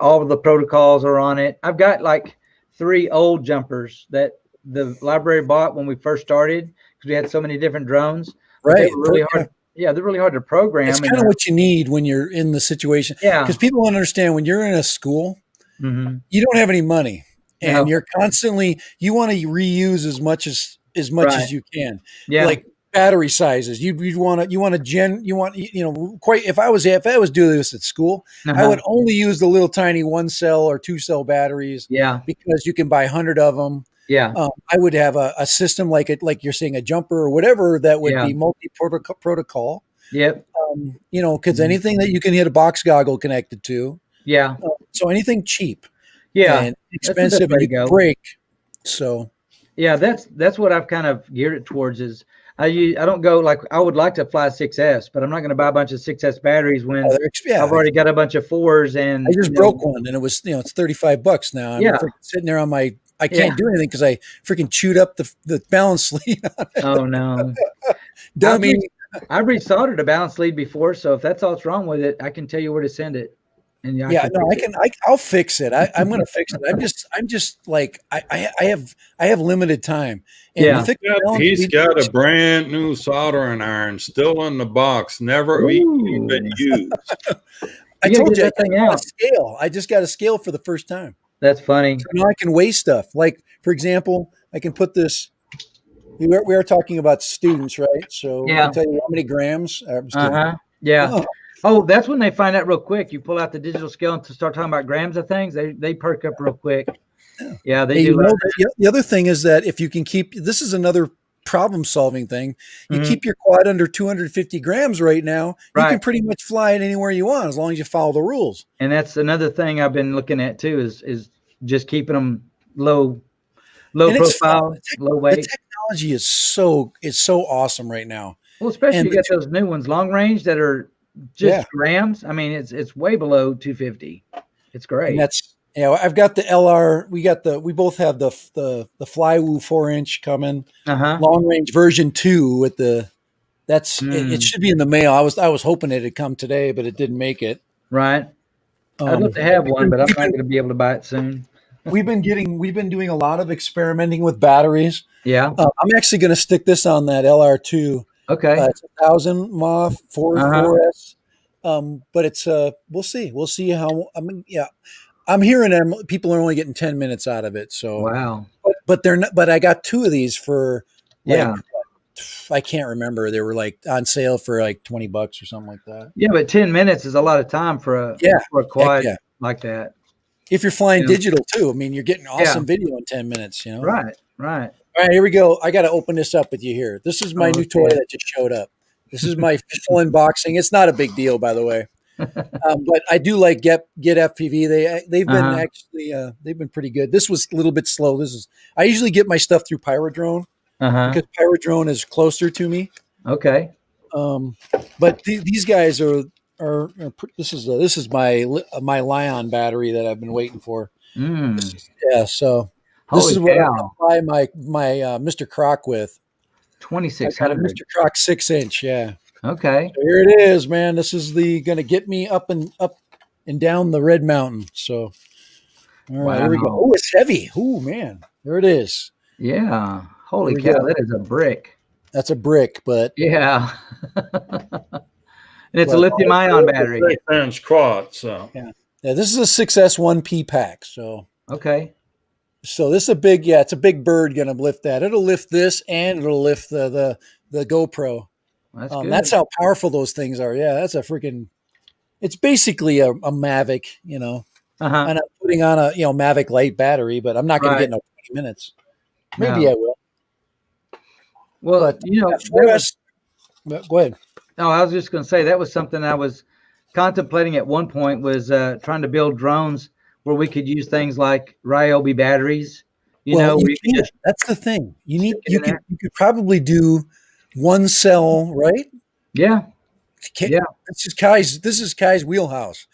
all of the protocols are on it. I've got like 3 old jumpers that the library bought when we first started because we had so many different drones. Right. They were really hard. Yeah, they're really hard to program. It's kind of what you need when you're in the situation. Yeah. Because people don't understand when you're in a school, you don't have any money, and you're constantly you want to reuse as much as you can. Yeah. Like battery sizes. If I was doing this at school, I would only use the little tiny 1-cell or 2-cell batteries. Yeah. Because you can buy 100 of them. Yeah. I would have a system like you're saying, a jumper or whatever that would be multi-protocol. Yep. Because anything that you can hit a box goggle connected to. Yeah. So anything cheap. Yeah. And expensive and you can break. So. Yeah, that's what I've kind of geared it towards is I don't go like I would like to fly 6S, but I'm not going to buy a bunch of 6S batteries when I've already got a bunch of 4s. And I just broke one, and it was it's $35 now. I'm sitting there on my. I can't do anything because I freaking chewed up the balance lead on it. Oh no, dummy! I've resoldered a balance lead before, so if that's all that's wrong with it, I can tell you where to send it. And I'll fix it. I'm going to fix it. I'm just like I have limited time. And he's got a brand new soldering iron still in the box, never even been used. I told you I just got a scale for the first time. That's funny. So now I can weigh stuff. Like for example, I can put this. We are talking about students, right? So I can tell you how many grams. Yeah. Oh, that's when they find out real quick. You pull out the digital scale and start talking about grams of things. They perk up real quick. Yeah, they do. The other thing is that if you can keep, this is another problem-solving thing. You keep your quad under 250 grams right now. You can pretty much fly it anywhere you want as long as you follow the rules. And that's another thing I've been looking at too is just keeping them low profile, low weight. The technology is so awesome right now. Well, especially you got those new ones, long range that are just grams. I mean, it's way below 250. It's great. And that's I've got the LR. We both have the Flywoo 4-inch coming. Long range version 2 with the. It should be in the mail. I was hoping it'd come today, but it didn't make it. Right. I'd love to have one, but I'm not going to be able to buy it soon. We've been doing a lot of experimenting with batteries. Yeah. I'm actually going to stick this on that LR2. Okay. It's 1,000 mAh 4S. But it's we'll see how. I'm hearing people are only getting 10 minutes out of it. So wow. But they're not. But I got 2 of these for I can't remember. They were like on sale for like $20 or something like that. Yeah, but 10 minutes is a lot of time for a quad like that. If you're flying digital too, I mean, you're getting awesome video in 10 minutes. Right. All right, here we go. I got to open this up with you here. This is my new toy that just showed up. This is my official unboxing. It's not a big deal, by the way. But I do like Get FPV. They've been actually they've been pretty good. This was a little bit slow. I usually get my stuff through Pyrodrone because Pyrodrone is closer to me. Okay. But these guys are this is my Lion battery that I've been waiting for. So. This is what I buy my Mr. Croc with. 2600. Mr. Croc 6-inch, Okay. So here it is, man. This is going to get me up and down the red mountain. So, all right, here we go. Wow. Oh, it's heavy. Oh, man. There it is. Yeah. Holy we cow, go. that is a brick. That's a brick, but Yeah. And it's a lithium ion battery. 6-inch quad. So yeah, this is a 6S1P pack. Okay. So this is a big, it's a big bird going to lift that. It'll lift this and it'll lift the GoPro. That's good. That's how powerful those things are. Yeah, that's a freaking. It's basically a Mavic, And I'm putting on a Mavic Lite battery, but I'm not going to get no 20 minutes. Maybe I will. Well, but for us. Go ahead. No, I was just going to say that was something I was contemplating at one point, was trying to build drones where we could use things like Ryobi batteries. That's the thing. You could probably do one cell, right? Yeah. Yeah. This is Kai's wheelhouse.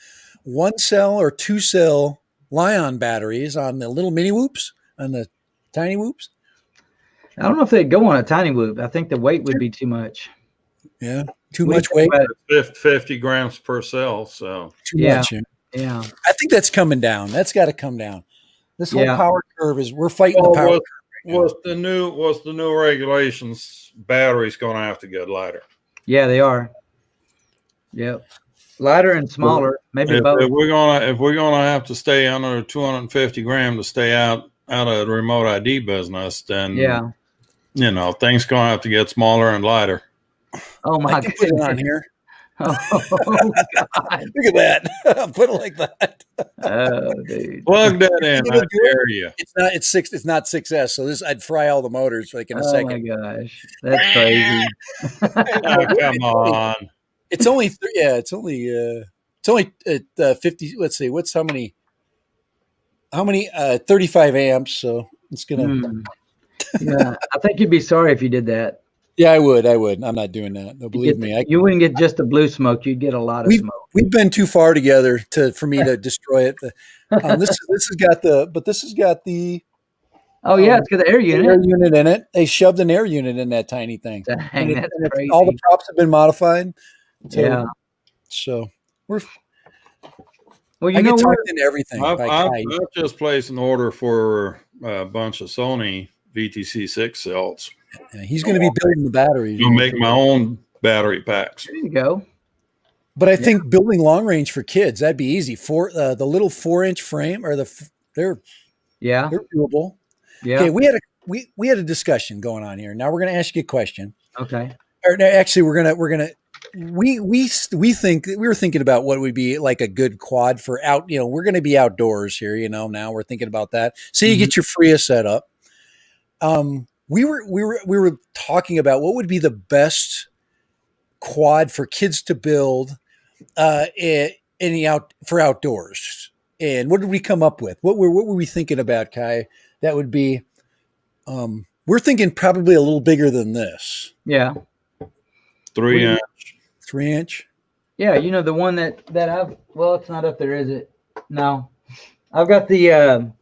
One cell or two cell Lion batteries on the little mini whoops, on the tiny whoops. I don't know if they'd go on a tiny whoop. I think the weight would be too much. Yeah. Too much weight. 50 grams per cell. So too much. Yeah. I think that's coming down. That's got to come down. This whole power curve we're fighting the power curve. What's the new regulations? Batteries going to have to get lighter. Yeah, they are. Yep. Lighter and smaller, maybe both. If we're gonna have to stay under 250 gram to stay out of the remote ID business, then things gonna have to get smaller and lighter. Oh my God! Put it on here. Oh God! Look at that. Put it like that. Oh, dude. Plug that in. I dare you. It's not 6S. So I'd fry all the motors like in a second. Oh my gosh, that's crazy. Come on. It's only 50. Let's see, what's how many 35 amps. So it's gonna. Yeah, I think you'd be sorry if you did that. Yeah, I would. I'm not doing that. No, believe me. You wouldn't get just the blue smoke. You'd get a lot of smoke. We've been too far together for me to destroy it. This has got the. Oh yeah, it's got the air unit. Air unit in it. They shoved an air unit in that tiny thing. Dang, that's crazy. All the props have been modified. So we're. Well, I get talked into everything. I've just placed an order for a bunch of Sony VTC6 cells. Yeah, he's going to be building the batteries. I'll make my own battery packs. There you go. But I think building long range for kids, that'd be easy. The little 4-inch frame they're doable. Yeah. Okay, we had a discussion going on here. Now we're going to ask you a question. Okay. Or actually, we were thinking about what would be like a good quad for out. We're going to be outdoors here. Now we're thinking about that. So you get your Freya set up. We were talking about what would be the best quad for kids to build for outdoors. And what did we come up with? What were we thinking about, Kai? That would be we're thinking probably a little bigger than this. Yeah. 3-inch. 3-inch. Yeah, the one that I've it's not up there, is it? No. I've got the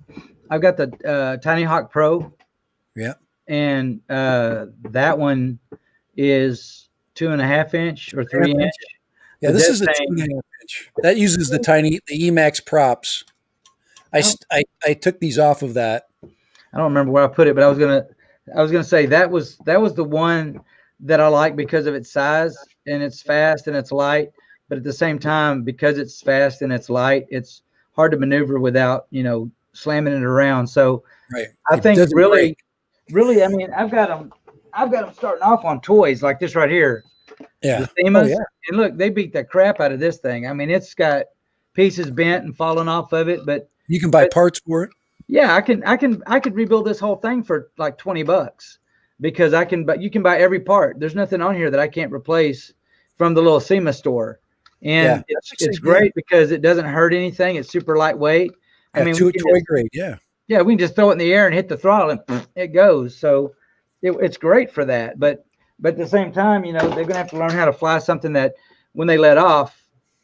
Tiny Hawk Pro. Yeah. And that one is 2.5-inch or 3-inch. Yeah, this is a 2.5-inch. That uses the Emax props. I took these off of that. I don't remember where I put it, but I was gonna say that was the one that I like because of its size, and it's fast and it's light. But at the same time, because it's fast and it's light, it's hard to maneuver without slamming it around. So I think really, I mean, I've got them starting off on toys like this right here. Yeah. The Themas. And look, they beat the crap out of this thing. I mean, it's got pieces bent and falling off of it, but you can buy parts for it. Yeah, I could rebuild this whole thing for like $20 because you can buy every part. There's nothing on here that I can't replace from the little SEMA store. And it's great because it doesn't hurt anything. It's super lightweight. I mean, toy grade. Yeah. Yeah, we can just throw it in the air and hit the throttle and it goes. So it's great for that. But at the same time, they're going to have to learn how to fly something that when they let off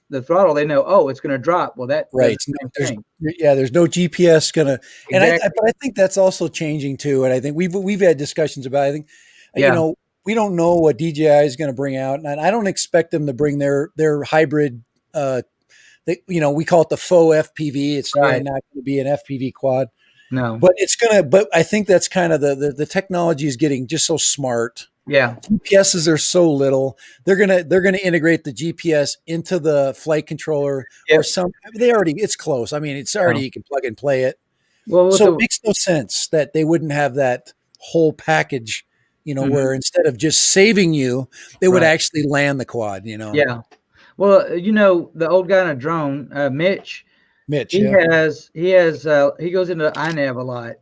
the throttle, they know, it's going to drop. Well, there's no GPS going to, and I think that's also changing too. And I think we've had discussions about, I think, we don't know what DJI is going to bring out, and I don't expect them to bring their hybrid. We call it the faux FPV. It's really Right. not going to be an FPV quad, No. but it's gonna. But I think that's kind of the technology is getting just so smart. Yeah. GPSs are so little. They're gonna integrate the GPS into the flight controller Yep. or some. It's close. I mean, it's already you can plug and play it. Well, So it makes no sense that they wouldn't have that whole package. Where instead of just saving you, they would actually land the quad. Yeah. Well, the old guy in a drone, Mitch, he goes into iNav a lot.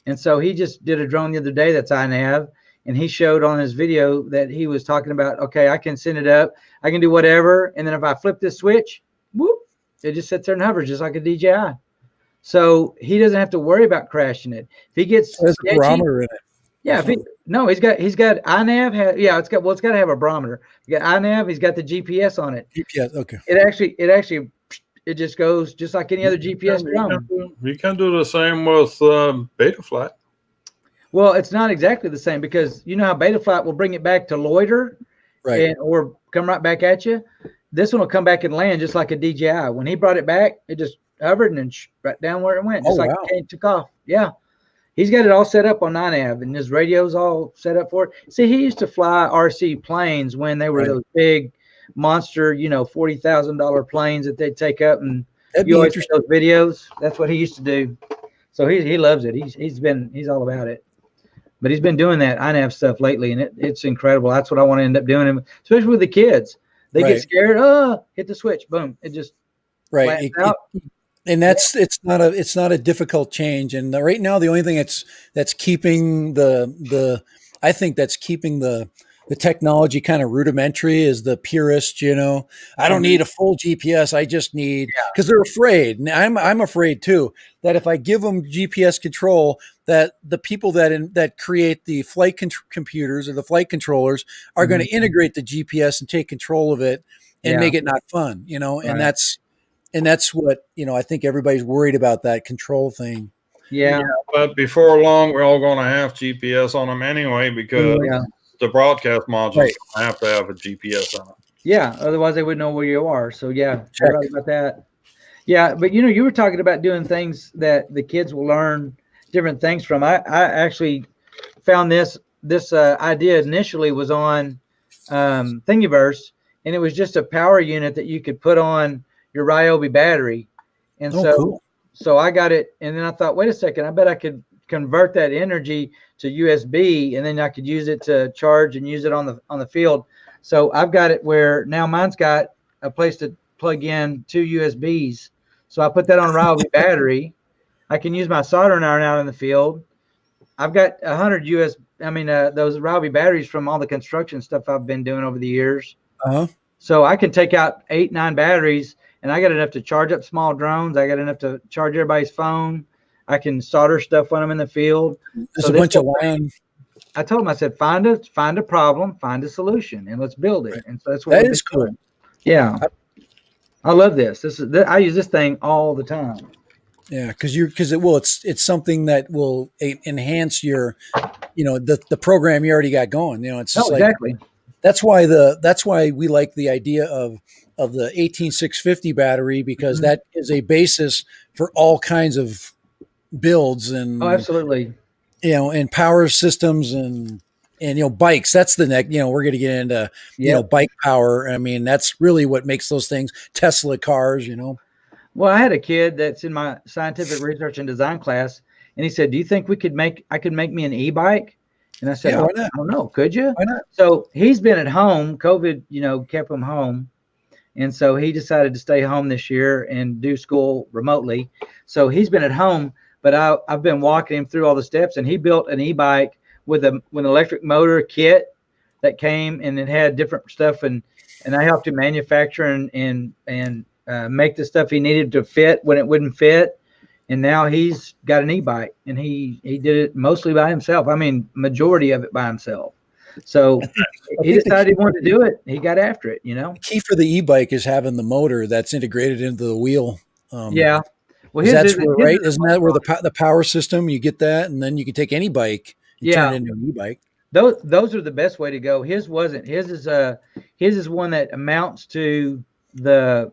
And so he just did a drone the other day that's iNav, and he showed on his video that he was talking about, okay, I can send it up, I can do whatever, and then if I flip this switch, whoop, it just sits there and hovers just like a DJI. So he doesn't have to worry about crashing it. If he gets there's a barometer in it. Yeah, he's got iNav. It's got to have a barometer. You got iNav. He's got the GPS on it. GPS, okay. It just goes just like any other GPS drone. You can do the same with Betaflight. Well, it's not exactly the same because you know how Betaflight will bring it back to loiter, right, or come right back at you. This one will come back and land just like a DJI. When he brought it back, it just hovered and then right down where it went, just it took off. Yeah. He's got it all set up on iNav, and his radio's all set up for it. See, he used to fly RC planes when they were those big monster, $40,000 planes that they'd take up, and you always see those videos. That's what he used to do. So he loves it. He's all about it. But he's been doing that iNav stuff lately, and it's incredible. That's what I want to end up doing, especially with the kids. They get scared. Hit the switch, boom! It just out. And it's not a difficult change. And right now, the only thing that's keeping the technology kind of rudimentary is the purist. I don't need a full GPS. I just need, because they're afraid. And I'm afraid too that if I give them GPS control, that the people that create the flight computers or the flight controllers are going to integrate the GPS and take control of it and make it not fun. And that's what, I think everybody's worried about, that control thing. Yeah. But before long, we're all going to have GPS on them anyway, because the broadcast modules have to have a GPS on it. Yeah. Otherwise, they wouldn't know where you are. So, yeah, you're right about that. Yeah. But, you were talking about doing things that the kids will learn different things from. I actually found this idea initially was on Thingiverse, and it was just a power unit that you could put on your Ryobi battery. And so I got it, and then I thought, wait a second, I bet I could convert that energy to USB, and then I could use it to charge and use it on the field. So I've got it where now mine's got a place to plug in 2 USBs. So I put that on a Ryobi battery. I can use my soldering iron out in the field. I've got 100 those Ryobi batteries from all the construction stuff I've been doing over the years. So I can take out 8-9 batteries, and I got enough to charge up small drones. I got enough to charge everybody's phone. I can solder stuff on them in the field. There's a bunch of land. I told him, I said, find a problem, find a solution, and let's build it. And so that's what that is cool. Doing. Yeah, I love this. I use this thing all the time. Yeah, it's something that will enhance your, the program you already got going. It's just exactly. That's why we like the idea of the 18650 battery, because that is a basis for all kinds of builds and absolutely, and power systems and bikes. That's the next. We're going to get into bike power. I mean, that's really what makes those things. Tesla cars. Well, I had a kid that's in my scientific research and design class, and he said, "Do you think I could make me an e-bike?" And I said, why not? I don't know. Could you? Why not? So he's been at home. COVID, kept him home. And so he decided to stay home this year and do school remotely. So he's been at home, but I've been walking him through all the steps, and he built an e-bike with an electric motor kit that came, and it had different stuff. And I helped him manufacture and make the stuff he needed to fit when it wouldn't fit. And now he's got an e-bike, and he did it mostly by himself. I mean, majority of it by himself. So he decided he wanted to do it. He got after it, The key for the e-bike is having the motor that's integrated into the wheel. Well, right? Isn't that where the power system, you get that, and then you can take any bike and turn it into an e-bike. those are the best way to go. His wasn't. His is one that amounts to the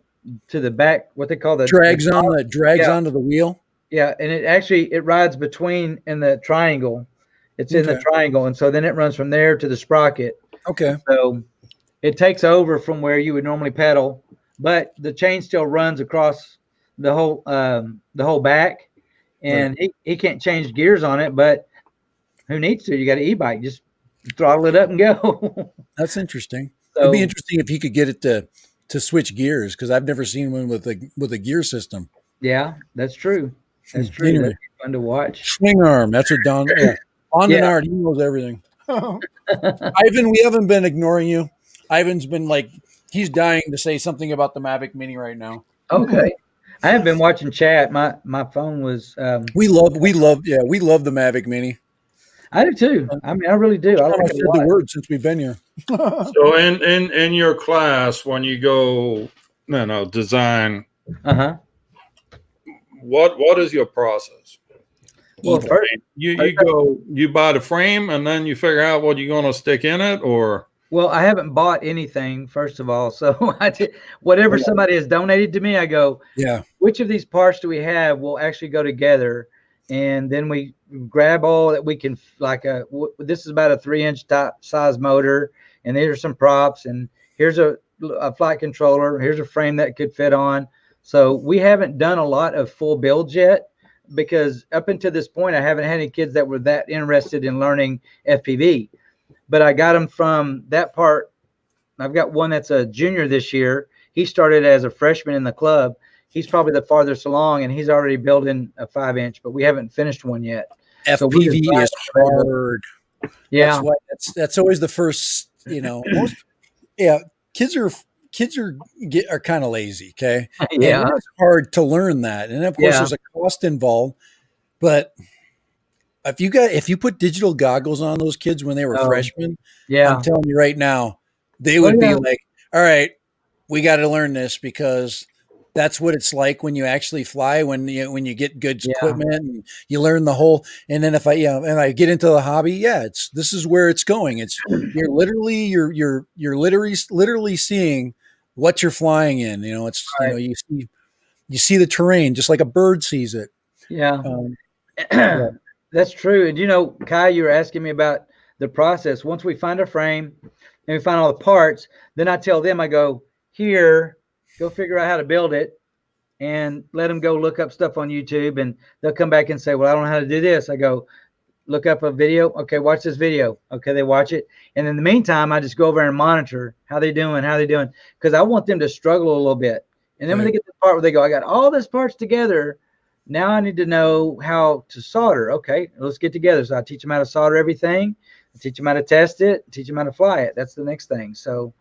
back, what they call the drags yeah, onto the wheel. yeah, and it rides between in the triangle. It's in the triangle, and so then it runs from there to the sprocket. Okay. So it takes over from where you would normally pedal, but the chain still runs across the whole back, and he can't change gears on it. But who needs to? You got an e-bike, just throttle it up and go. That's interesting. So, it'd be interesting if you could get it to switch gears, because I've never seen one with a gear system. Yeah, that's true. That's true. Anyway, that'd be fun to watch. Swing arm. That's what Don. Yeah. On Yeah. Denard, he knows everything. Ivan, we haven't been ignoring you. Ivan's been like, he's dying to say something about the Mavic Mini right now. Okay. I have been watching chat. My phone was. We love the Mavic Mini. I do too. I mean, I really do. I said the word since we've been here. So in your class, when you go, design. What is your process? Well, first, you buy the frame and then you figure out what you're going to stick in it, or. Well, I haven't bought anything, first of all. So whatever somebody has donated to me, I go, yeah, which of these parts do we have will actually go together? And then we grab all that we can, this is about a 3-inch top size motor, and these are some props, and here's a flight controller. Here's a frame that could fit on. So we haven't done a lot of full builds yet, because up until this point, I haven't had any kids that were that interested in learning FPV. But I got them from that part. I've got one that's a junior this year. He started as a freshman in the club. He's probably the farthest along, and he's already building a 5-inch, but we haven't finished one yet. FPV is hard. Yeah, that's always the first. Kids are kind of lazy. Okay, yeah, and it's hard to learn that, and of course there's a cost involved. But if you put digital goggles on those kids when they were freshmen, I'm telling you right now, they would be like, "All right, we got to learn this, because that's what it's like when you actually fly, when you get good equipment and you learn the whole." And then if I get into the hobby, this is where it's going. It's you're literally seeing what you're flying in. It's you see the terrain just like a bird sees it. Yeah. That's true. And Kai, you were asking me about the process. Once we find a frame and we find all the parts, then I tell them, I go, here, go figure out how to build it, and let them go look up stuff on YouTube, and they'll come back and say, well, I don't know how to do this. I go, look up a video. Okay, watch this video. Okay, they watch it. And in the meantime, I just go over and monitor how they doing, because I want them to struggle a little bit. And then when they get to the part where they go, I got all this parts together, now I need to know how to solder. Okay, let's get together. So I teach them how to solder everything. I teach them how to test it. Teach them how to fly it. That's the next thing. So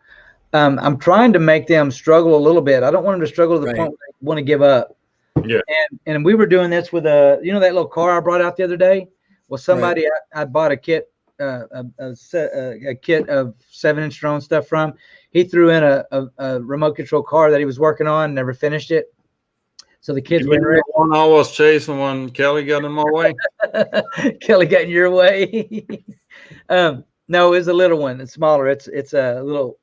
I'm trying to make them struggle a little bit. I don't want them to struggle to the point where they want to give up. Yeah. And we were doing this with that little car I brought out the other day. Well, somebody I bought a kit, a kit of 7-inch drone stuff from. He threw in a remote control car that he was working on, never finised it. So the kids were one I was chasing when Kelly got in my way. Kelly got in your way. No, it was a little one. It's smaller. It's a little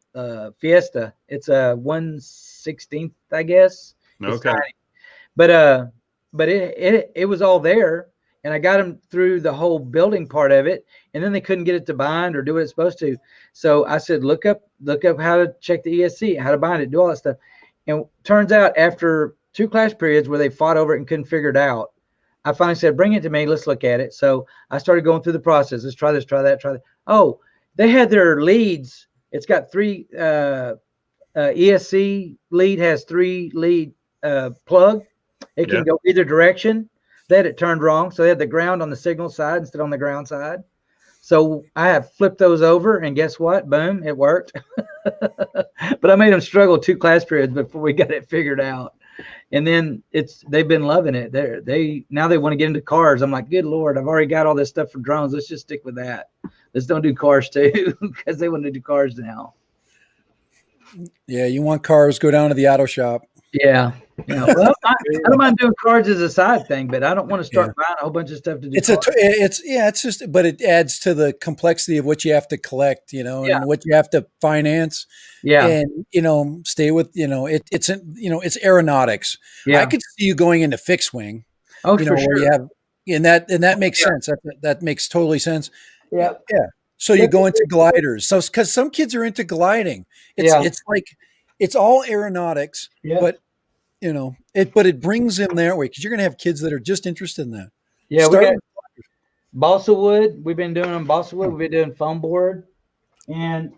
Fiesta. It's a 1/16, I guess. Okay. But it was all there, and I got them through the whole building part of it, and then they couldn't get it to bind or do what it's supposed to. So I said, look up how to check the ESC, how to bind it, do all that stuff. And turns out after 2 class periods where they fought over it and couldn't figure it out, I finally said, bring it to me. Let's look at it. So I started going through the process. Let's try this, try that, try that. Oh, they had their leads. It's got 3 ESC lead has 3 lead plug. It can go either direction. They had it turned wrong. So they had the ground on the signal side instead on the ground side. So I have flipped those over, and guess what? Boom, it worked. But I made them struggle 2 class periods before we got it figured out. And then they've been loving it. Now they want to get into cars. I'm like, good Lord, I've already got all this stuff for drones. Let's just stick with that. Let's don't do cars too, because they want to do cars now. Yeah, you want cars, go down to the auto shop. Yeah. Yeah. Well, I don't mind doing cards as a side thing, but I don't want to start buying a whole bunch of stuff to do. It's just, but it adds to the complexity of what you have to collect, and what you have to finance. Yeah. And, stay with, it's aeronautics. Yeah. I could see you going into fixed wing, Oh, for where sure. you have, and that makes sense. That makes totally sense. Yeah. Yeah. So you go into gliders. So, cause some kids are into gliding. It's like, it's all aeronautics, but it brings them their way. Cause you're going to have kids that are just interested in that. Yeah. We got balsa wood. We've been doing balsa wood. We've been doing foam board, and,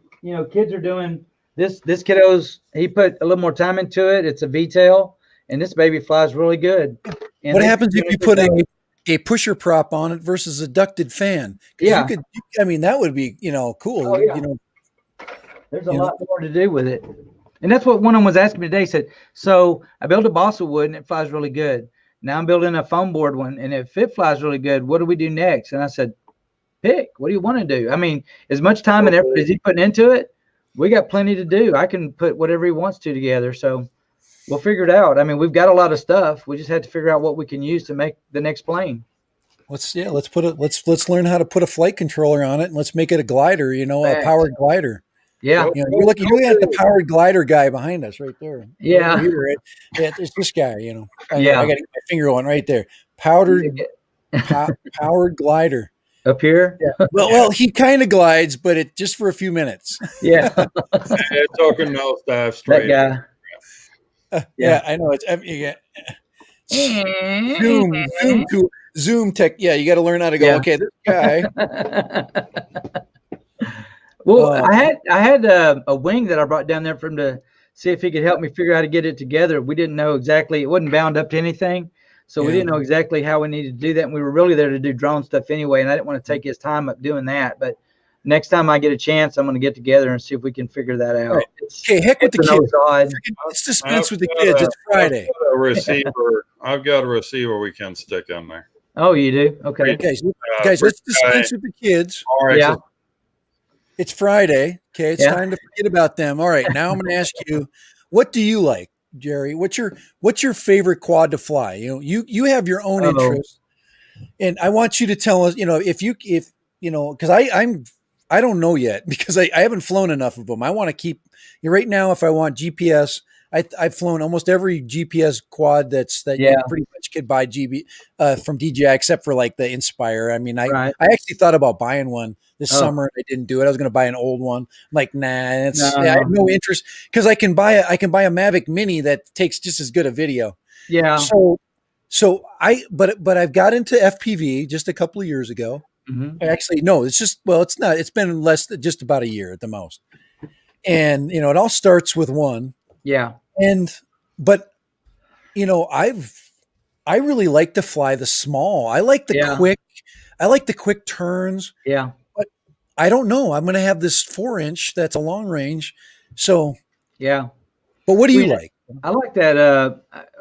kids are doing this kiddo's, he put a little more time into it. It's a V-tail, and this baby flies really good. And what happens if you put a pusher prop on it versus a ducted fan? Yeah. That would be, cool. Oh, yeah. There's a lot more to do with it. And that's what one of them was asking me today. He said, so I built a balsa wood and it flies really good. Now I'm building a foam board one, and if it flies really good, what do we do next? And I said, pick. What do you want to do? I mean, as much time and effort as he's putting into it, we got plenty to do. I can put whatever he wants to together. So we'll figure it out. I mean, we've got a lot of stuff. We just had to figure out what we can use to make the next plane. Let's learn how to put a flight controller on it, and let's make it a glider, a powered glider. Yeah. You're looking at the powered glider guy behind us right there. Yeah. It's this guy, I Yeah. got to get my finger on right there. Powered glider. Up here? Yeah. Well, he kind of glides, but it just for a few minutes. Yeah. Talking nose dive straight. That guy. Yeah, I know. It's Zoom tech. Yeah, you got to learn how to go. Yeah. Okay, this guy. Well, I had a wing that I brought down there for him to see if he could help me figure out how to get it together. We didn't know exactly; it wasn't bound up to anything, so we didn't know exactly how we needed to do that. And we were really there to do drone stuff anyway, and I didn't want to take his time up doing that. But next time I get a chance, I'm going to get together and see if we can figure that out. Right. Okay, heck with the kids. Let's dispense with the kids. It's Friday. I've got a receiver we can stick in there. Oh, you do? Okay. Guys, let's dispense with the kids. All right. Yeah. It's Friday. Okay, it's time to forget about them. All right, now I'm going to ask you, what do you like, Jerry? What's your favorite quad to fly? You have your own interest, and I want you to tell us. Because I don't know yet because I haven't flown enough of them. I want to keep right now. If I want GPS, I've flown almost every GPS quad that you pretty much could buy from DJI, except for like the Inspire. I mean, I actually thought about buying one this summer, and I didn't do it. I was going to buy an old one. I'm like, nah, I have no interest because I can buy a Mavic Mini that takes just as good a video. Yeah. So but I've got into FPV just a couple of years ago. Mm-hmm. Actually, no, it's not. It's been less than just about a year at the most. And it all starts with one. Yeah. But I really like to fly the small. I like the quick turns. Yeah. But I don't know. I'm going to have this 4-inch that's a long range. So yeah. But what do you like? I like that.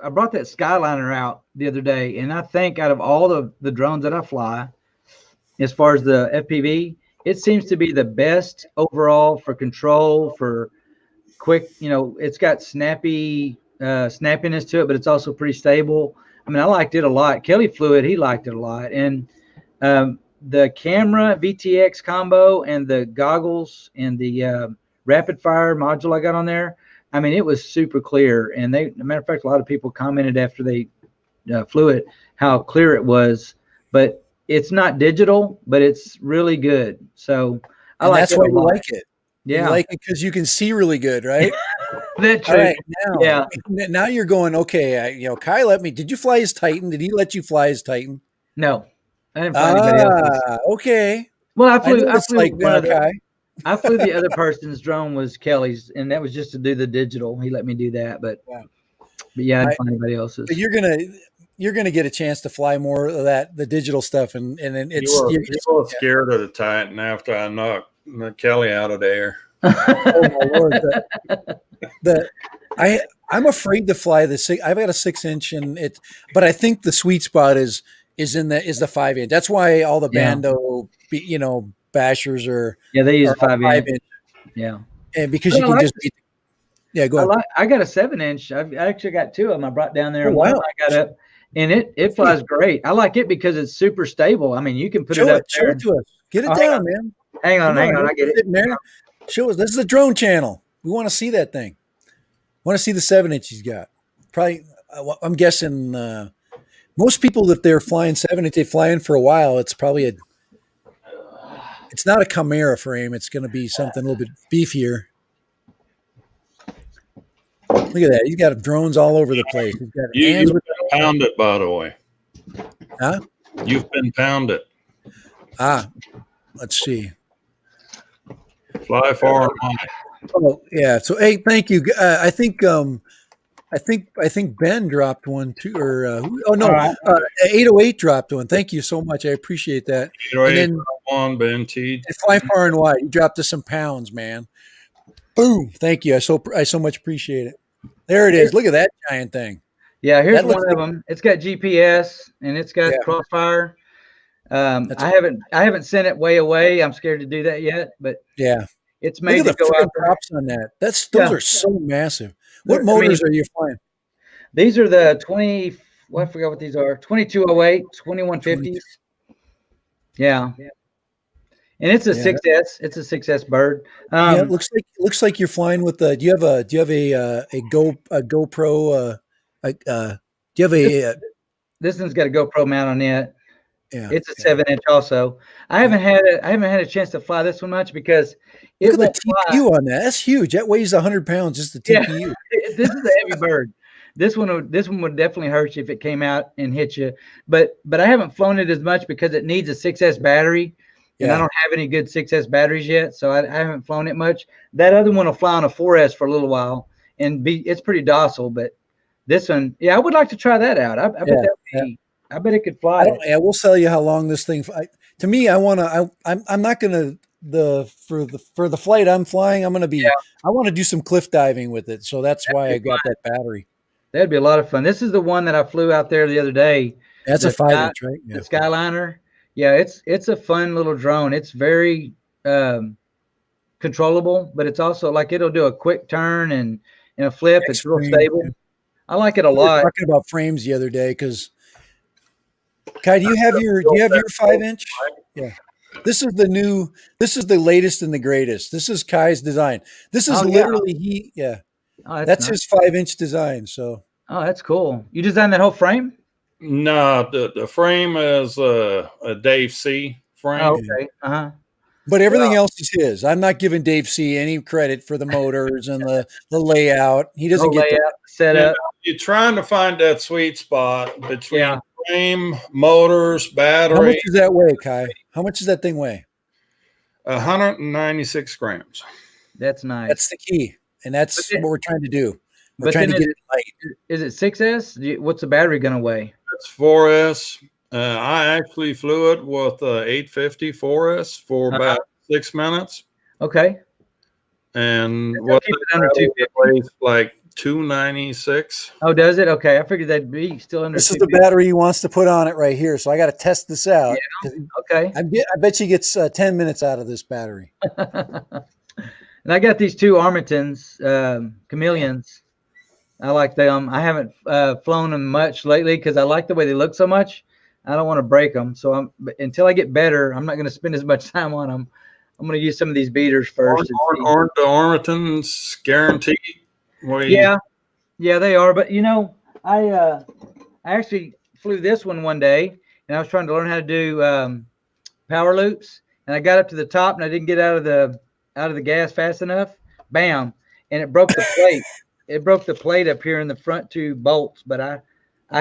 I brought that Skyliner out the other day, and I think out of all the drones that I fly, as far as the FPV, it seems to be the best overall for control, for quick. It's got snappiness to it, but it's also pretty stable. I mean, I liked it a lot. Kelly flew it; he liked it a lot. And the camera VTX combo and the goggles and the rapid fire module I got on there, I mean, it was super clear. And as a matter of fact, a lot of people commented after they flew it how clear it was. But it's not digital, but it's really good. So that's why you like it. Yeah, you like it because you can see really good, right? That's true. Right, now you're going, okay. Kai did you fly his Titan? Did he let you fly his Titan? No, I didn't fly anybody else's. Okay. Well, I flew Kai. I flew the other person's drone was Kelly's, and that was just to do the digital. He let me do that, but I didn't fly anybody else's. But you're gonna get a chance to fly more of the digital stuff, and then you're scared of the Titan after I knocked Kelly out of the air. Oh my Lord! I'm afraid to fly the 6. I've got a 6-inch, but I think the sweet spot is the 5-inch. That's why all the Bando, bashers are they use 5-inch. Yeah, and because you can just beat. Yeah, go ahead. I got a 7-inch. I actually got two of them. I brought down there, Oh, and one wow. I got up, and it flies great. I like it because it's super stable. I mean, you can put it up Show there. it to us. Get it Oh, down, man. Hang on, Come hang on. I don't get sit it. in there. Show us. This is the drone channel. We want to see that thing. Want to see the 7-inch he's got. Probably, I'm guessing most people, if they're flying 7-inch, they fly in for a while. It's probably it's not a Chimera frame. It's going to be something a little bit beefier. Look at that. He's got drones all over the place. He's got hands with pounded, by the way. Huh? You've been pounded. Let's see. Fly far and high. Oh yeah. So hey, thank you. I think Ben dropped one too, or oh no, Right. 808 dropped one. Thank you so much. I appreciate that. And then one Ben T. Fly far and wide. You dropped us some pounds, man. Boom. Thank you. I so much appreciate it. There it is. Look at that giant thing. Yeah, here's one of them. It's got GPS and it's got crossfire. I haven't sent it way away. I'm scared to do that yet, but yeah, it's made to go out there. Props on that. Those are so massive. What motors are you flying? These are the 20. Well, I forgot what these are. 2208, 2150s. Yeah. And it's a 6S. It's a 6S bird. Yeah, it looks like you're flying with the. Do you have a GoPro? Do you have a? This one's got a GoPro mount on it. Yeah, it's a 7-inch also. I haven't had a chance to fly this one much because look at the TPU on that. That's huge. That weighs 100 pounds. Just the TPU. Yeah, this is a heavy bird. This one would definitely hurt you if it came out and hit you. But I haven't flown it as much because it needs a 6S battery. And I don't have any good 6S batteries yet, so I haven't flown it much. That other one will fly on a 4S for a little while and it's pretty docile. But this one, I would like to try that out. I bet it could fly. We'll sell you how long this thing. To me, I'm not gonna for the flight I'm flying. I'm gonna be. I want to do some cliff diving with it, so that's why I got that battery. That'd be a lot of fun. This is the one that I flew out there the other day. That's a 5-inch, right? Yeah. The Skyliner. Yeah, it's a fun little drone. It's very controllable, but it's also like it'll do a quick turn and a flip. It's real stable. I like it a lot. We were talking about frames the other day because, Kai, do you have your 5-inch? Yeah. This is the latest and the greatest. This is Kai's design. This is literally that's his 5-inch design. So. Oh, that's cool. You designed that whole frame? No, the frame is a Dave C frame. Oh, okay. But everything else is his. I'm not giving Dave C any credit for the motors and the layout. He doesn't get the setup. You're trying to find that sweet spot between frame, motors, battery. How much does that weigh, Kai? How much does that thing weigh? 196 grams. That's nice. That's the key, and that's what we're trying to do. We're trying to get it light. Is it 6S? What's the battery going to weigh? It's 4S. I actually flew it with 850 4S for about 6 minutes. Okay. And what it weighs like 296. Oh, does it? Okay, I figured that'd be still under. This is the battery he wants to put on it right here. So I got to test this out. Yeah. Okay. I bet you gets 10 minutes out of this battery. And I got these two Armitons, chameleons. I like them. I haven't flown them much lately because I like the way they look so much. I don't want to break them. So until I get better, I'm not going to spend as much time on them. I'm going to use some of these beaters first. Aren't the Armitons guaranteed? Yeah, they are. But I actually flew this one day, and I was trying to learn how to do power loops, and I got up to the top, and I didn't get out of the gas fast enough. Bam! And it broke the plate. It broke the plate up here in the front two bolts, but I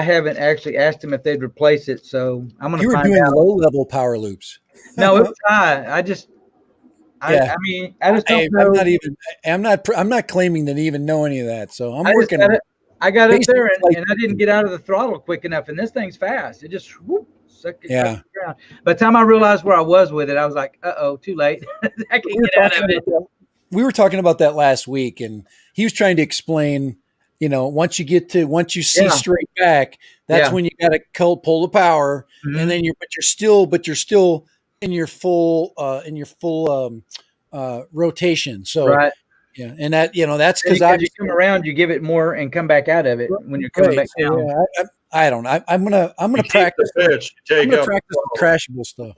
haven't actually asked them if they'd replace it. So I'm going to find out. You were doing low-level power loops. No, it was high. I just don't know. I'm not claiming to even know any of that. So I'm working on it. I got up there and I didn't get out of the throttle quick enough. And this thing's fast. It just sucked it the ground. By the time I realized where I was with it, I was like, too late. I can't get out of it. We were talking about that last week, and he was trying to explain, once you see straight back, that's when you got to pull the power, and then you're still in your full rotation. So Yeah, and that that's Because because you come around, you give it more and come back out of it when you're coming back down. Yeah, I don't. I'm gonna practice. Pitch, I'm gonna practice with crashable stuff.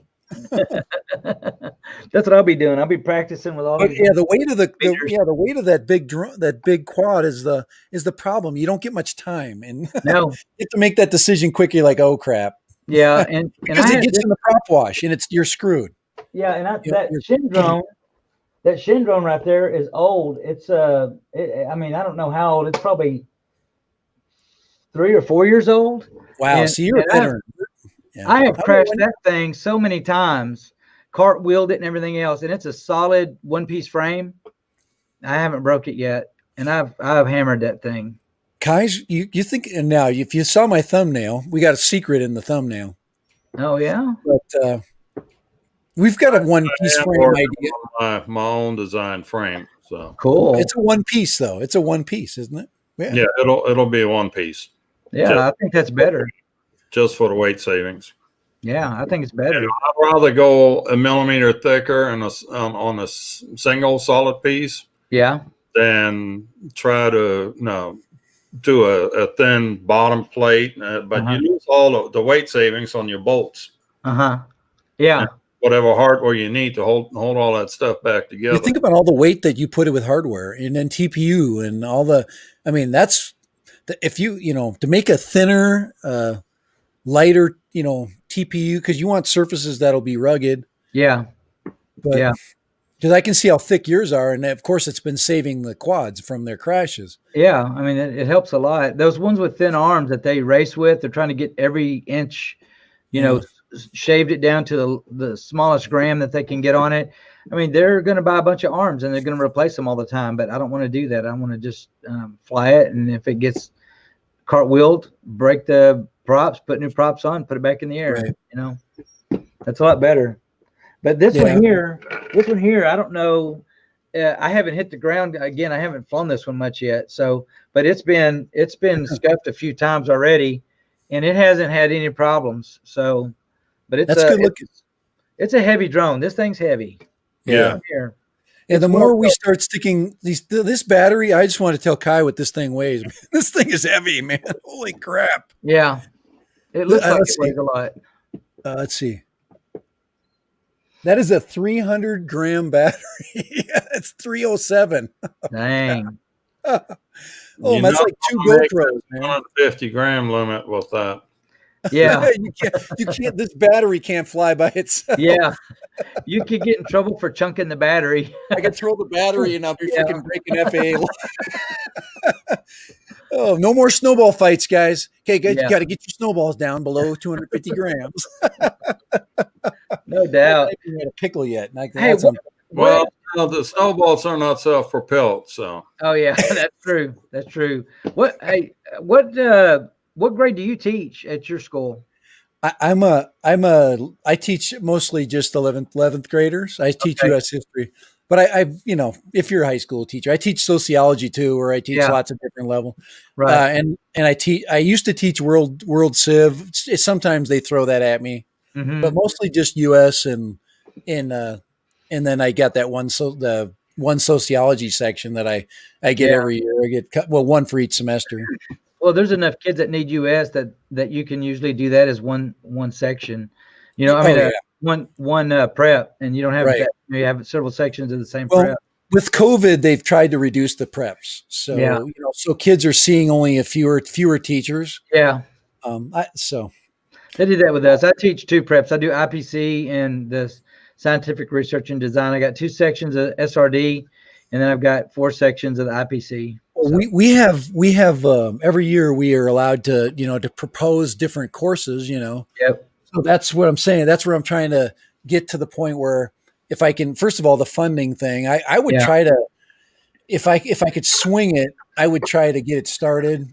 That's what I'll be doing. I'll be practicing with all But these. yeah, the weight of the weight of that big quad is the problem. You don't get much time, and No. you have to make that decision quick. You're like, oh crap. Yeah, and because it gets in the prop wash, and you're screwed. Yeah, and that shin drone right there is old. It's I mean, I don't know how old. It's probably 3 or 4 years old. Wow. See, you're a veteran. I have crashed that thing so many times, cartwheeled it and everything else, and it's a solid one-piece frame. I haven't broke it yet, and I've hammered that thing. Guys, you think, and now if you saw my thumbnail, we got a secret in the thumbnail. Oh yeah, but we've got a one-piece frame idea. My own design frame. So cool. It's a one piece though. It's a one piece, isn't it? Yeah, it'll be a one piece. Yeah, I think that's better. Just for the weight savings. Yeah, I think it's better. I'd rather go a millimeter thicker and on a single solid piece. Yeah. Than try to do a thin bottom plate, but you lose all of the weight savings on your bolts. Yeah. And whatever hardware you need to hold all that stuff back together. You think about all the weight that you put it with hardware and then TPU and all the. I mean, that's if you to make a thinner, lighter, TPU, because you want surfaces that'll be rugged. Yeah. But, yeah. Because I can see how thick yours are, and of course, it's been saving the quads from their crashes. Yeah, I mean, it helps a lot. Those ones with thin arms that they race with, they're trying to get every inch, shaved it down to the smallest gram that they can get on it. I mean, they're going to buy a bunch of arms and they're going to replace them all the time. But I don't want to do that. I want to just fly it, and if it gets cartwheeled, break the props, put new props on, put it back in the air. Right. That's a lot better. But this one here, I don't know. I haven't hit the ground again. I haven't flown this one much yet. So, but it's been scuffed a few times already, and it hasn't had any problems. So, but it's good looking. It's a heavy drone. This thing's heavy. Yeah. And the more we start sticking this battery, I just want to tell Kai what this thing weighs. This thing is heavy, man. Holy crap. Yeah. It looks like it weighs a lot. Let's see. That is a 300 gram battery. It's 307. Dang. That's like 2 GoPros, man. 150 gram limit with that. Yeah. you can't, this battery can't fly by itself. Yeah. You could get in trouble for chunking the battery. I could throw the battery and I'll be freaking breaking FAA. Oh, no more snowball fights, guys. Okay, guys, you got to get your snowballs down below 250 grams. No doubt. I haven't had a pickle yet. Well, the snowballs are not self-propelled, so. Oh yeah, that's true. That's true. What grade do you teach at your school? I teach mostly just 11th graders. I teach U.S. history, but I've if you're a high school teacher, I teach sociology too, where I teach lots of different level. Right. And I used to teach world civ. Sometimes they throw that at me, but mostly just U.S. and then I got that one sociology section that I get every year. I get one for each semester. Well, there's enough kids that need US that you can usually do that as one section. One prep, and you don't have that. You have several sections of the same prep. With COVID, they've tried to reduce the preps, so so kids are seeing only fewer teachers. Yeah. They did that with us. I teach 2 preps. I do IPC and the scientific research and design. I got 2 sections of SRD, and then I've got 4 sections of the IPC. So. We have every year we are allowed to to propose different courses. Yep. So that's what I'm saying. That's where I'm trying to get to the point where if I can, first of all, the funding thing, I would try to, if I could swing it, I would try to get it started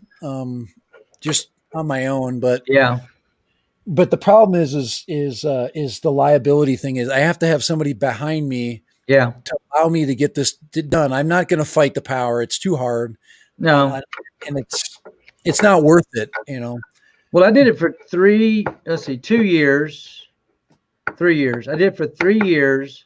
just on my own. But the problem is the liability thing is I have to have somebody behind me. Yeah. To allow me to get this done. I'm not going to fight the power. It's too hard. No. And it's not worth it, Well, I did it for 2 years. 3 years. I did it for 3 years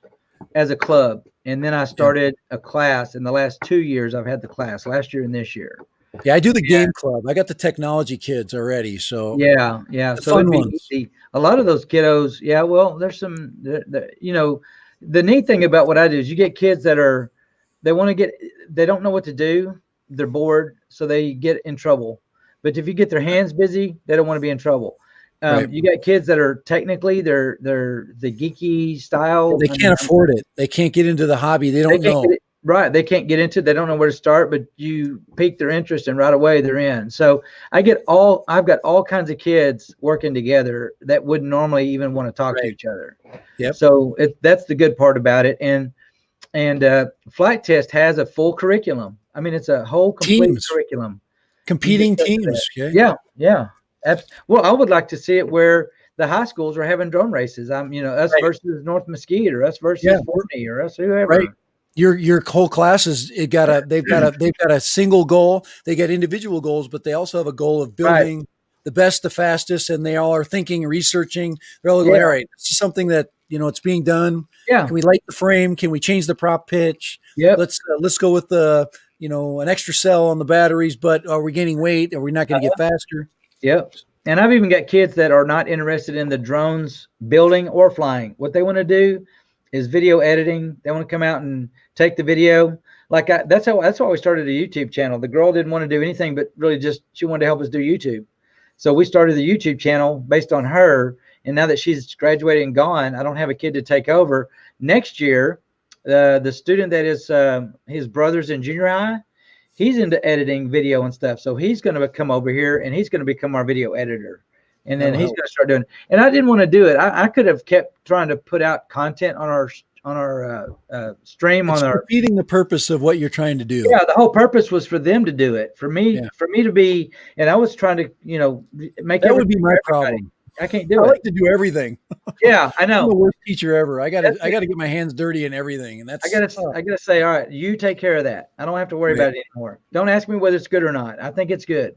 as a club. and then I started a class. In the last 2 years, I've had the class last year and this year. Yeah, I do the game club. I got the technology kids already, so Yeah. the So fun it'd be ones. easy. A lot of those kiddos, yeah. Well, there's some, you know, the neat thing about what I do is you get kids that are, they don't know what to do. They're bored, so they get in trouble. But if you get their hands busy, they don't want to be in trouble. Right. You got kids that are technically they're the geeky style. They can't afford it. They can't get into the hobby. They don't know. Right. They can't get into it. They don't know where to start, but you pique their interest and right away they're in. So I've got all kinds of kids working together that wouldn't normally even want to talk to each other. Yep. So that's the good part about it. And Flight Test has a full curriculum. I mean, it's a whole complete curriculum. Competing teams. Okay. Yeah. Well, I would like to see it where the high schools are having drone races. Us versus North Mesquite, or us versus Forney, or us whoever. Right. Your whole class they've got a single goal. They got individual goals, but they also have a goal of building the best, the fastest, and they all are thinking, researching. They're all going, all right, this is something that it's being done. Yeah. Can we light the frame? Can we change the prop pitch? Yeah. Let's go with an extra cell on the batteries, but are we gaining weight? Are we not going to get faster? Yep. And I've even got kids that are not interested in the drones building or flying. What they want to do is video editing. They want to come out and take the video. That's why we started a YouTube channel. The girl didn't want to do anything but really she wanted to help us do YouTube. So we started the YouTube channel based on her. And now that she's graduated and gone, I don't have a kid to take over. Next year, the student that is his brother's in junior high, he's into editing video and stuff. So he's going to come over here and he's going to become our video editor. And then he's going to start doing. And I didn't want to do it. I could have kept trying to put out content on our stream. It's repeating the purpose of what you're trying to do. Yeah, the whole purpose was for them to do it. For me to be, and I was trying to, make that would be my problem. I can't do it. I like to do everything. Yeah, I know. I'm the worst teacher ever. I got to get my hands dirty and everything, and that's. I gotta say, all right, you take care of that. I don't have to worry about it anymore. Don't ask me whether it's good or not. I think it's good.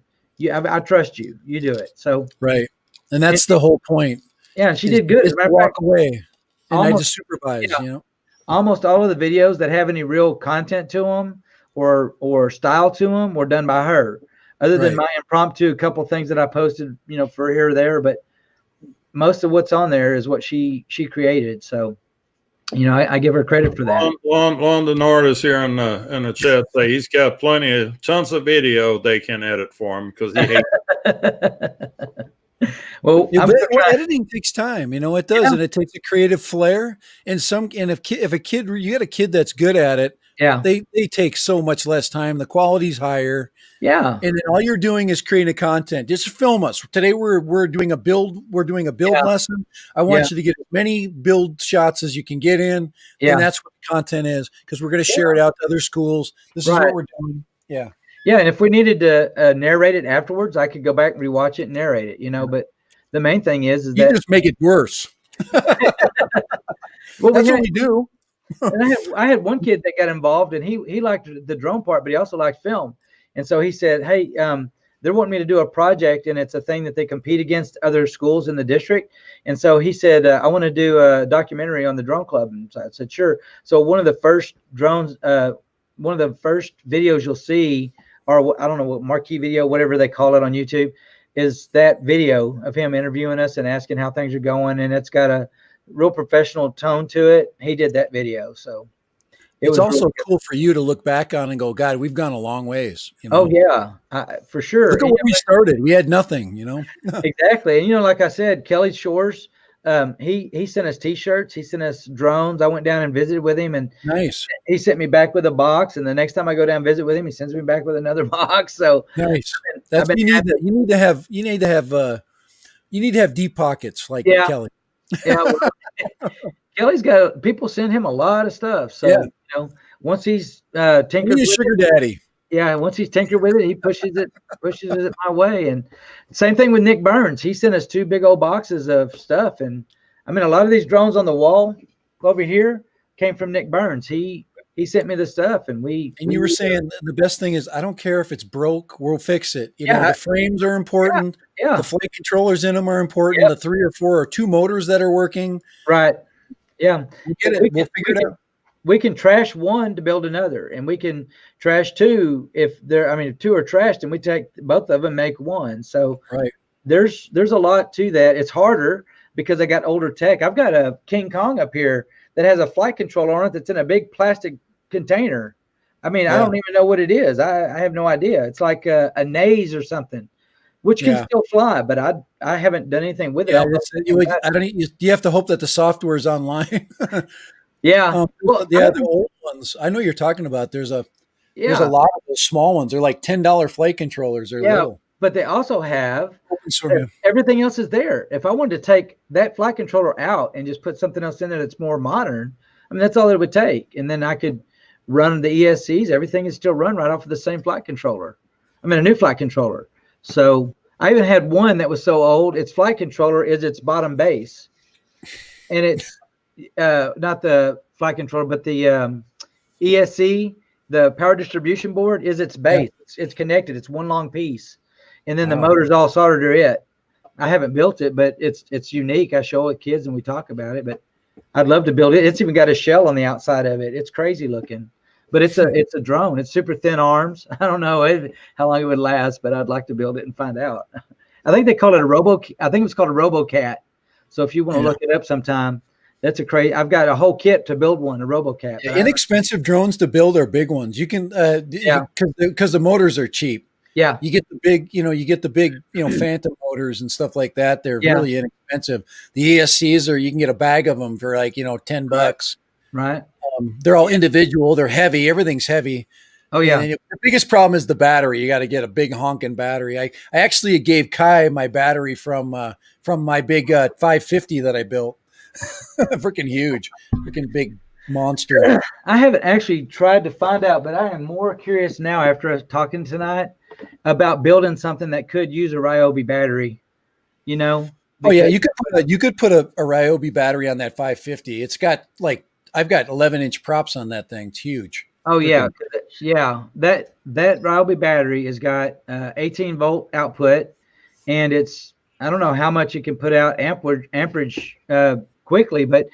I trust you. You do it. So right, and that's the whole point. Yeah, she did good. As a matter of fact, walk away, and I just supervise. Almost all of the videos that have any real content to them or style to them were done by her. Other than my impromptu couple things that I posted, for here or there, but most of what's on there is what she created. So, I give her credit for that. London Norris here in the chat say he's got tons of video they can edit for him because he hates it. Well, editing takes time, it does, and it takes a creative flair. And if a kid, you got a kid that's good at it, they take so much less time. The quality's higher. Yeah. And then all you're doing is creating content. Just film us. Today we're doing a build. We're doing a build lesson. I want you to get as many build shots as you can get in. Yeah. And that's what the content is, because we're going to share it out to other schools. This is what we're doing. Yeah. Yeah. And if we needed to narrate it afterwards, I could go back and rewatch it and narrate it, but the main thing is you that just make it worse. Well, that's what we do. And I had one kid that got involved, and he liked the drone part, but he also liked film. And so he said, hey, they're wanting me to do a project, and it's a thing that they compete against other schools in the district. And so he said, I want to do a documentary on the drone club. And so I said, sure. So one of the first videos you'll see, or I don't know what marquee video, whatever they call it on YouTube, is that video of him interviewing us and asking how things are going. And it's got a real professional tone to it. He did that video. So it's also really cool for you to look back on and go, God, we've gone a long ways. Oh yeah, for sure. Look at where we started. We had nothing, Exactly. And like I said, Kelly Shores, he sent us T-shirts. He sent us drones. I went down and visited with him, and nice. He sent me back with a box. And the next time I go down and visit with him, he sends me back with another box. So nice. You need to have deep pockets like Kelly. Yeah. Well, Kelly's got people send him a lot of stuff. So once he's tinkered with sugar daddy. Yeah, once he's tinkered with it, he pushes it my way. And same thing with Nick Burns. He sent us 2 big old boxes of stuff. And I mean, a lot of these drones on the wall over here came from Nick Burns. He sent me the stuff, and you were saying the best thing is, I don't care if it's broke, we'll fix it. The frames are important. Yeah. The flight controllers in them are important. The 3 or 4 or 2 motors that are working. Right. Yeah. We'll get it. We'll figure it out. we can trash one to build another, and we can trash two if two are trashed, and we take both of them, make one. So right. There's a lot to that. It's harder because I got older tech. I've got a King Kong up here that has a flight controller on it that's in a big plastic container. I mean, I don't even know what it is. I have no idea. It's like a Naze or something, which can still fly, but I haven't done anything with it. You have to hope that the software is online. Yeah. The old ones. I know you're talking about. There's a lot of those small ones. They're like $10 flight controllers. They're little. But they also have everything else is there. If I wanted to take that flight controller out and just put something else in there that's more modern, I mean, that's all it would take. And then I could run the ESCs. Everything is still run right off of the same flight controller. I mean, a new flight controller. So I even had one that was so old, its flight controller is its bottom base. And it's not the flight controller, but the ESC, the power distribution board, is its base. Yeah. It's connected. It's one long piece. And then the motor's all soldered to it. I haven't built it, but it's unique. I show it kids and we talk about it, but I'd love to build it. It's even got a shell on the outside of it. It's crazy looking, but it's a drone. It's super thin arms. I don't know how long it would last, but I'd like to build it and find out. I think they call it I think it's called a RoboCat. So if you want to look it up sometime, that's I've got a whole kit to build one, a RoboCat. Yeah, inexpensive drones to build are big ones. You can, because the motors are cheap. Yeah. You get the big, Phantom motors and stuff like that. They're really inexpensive. The ESCs you can get a bag of them for like, $10. Right. They're all individual. They're heavy. Everything's heavy. Oh yeah. And the biggest problem is the battery. You got to get a big honking battery. I actually gave Kai my battery from my big 550 that I built. Freaking huge, freaking big monster. I haven't actually tried to find out, but I am more curious now after talking tonight about building something that could use a Ryobi battery, Oh yeah, you could put a Ryobi battery on that 550. It's got I've got 11-inch props on that thing. It's huge. Oh yeah. That Ryobi battery has got 18-volt output, and I don't know how much it can put out amperage quickly, but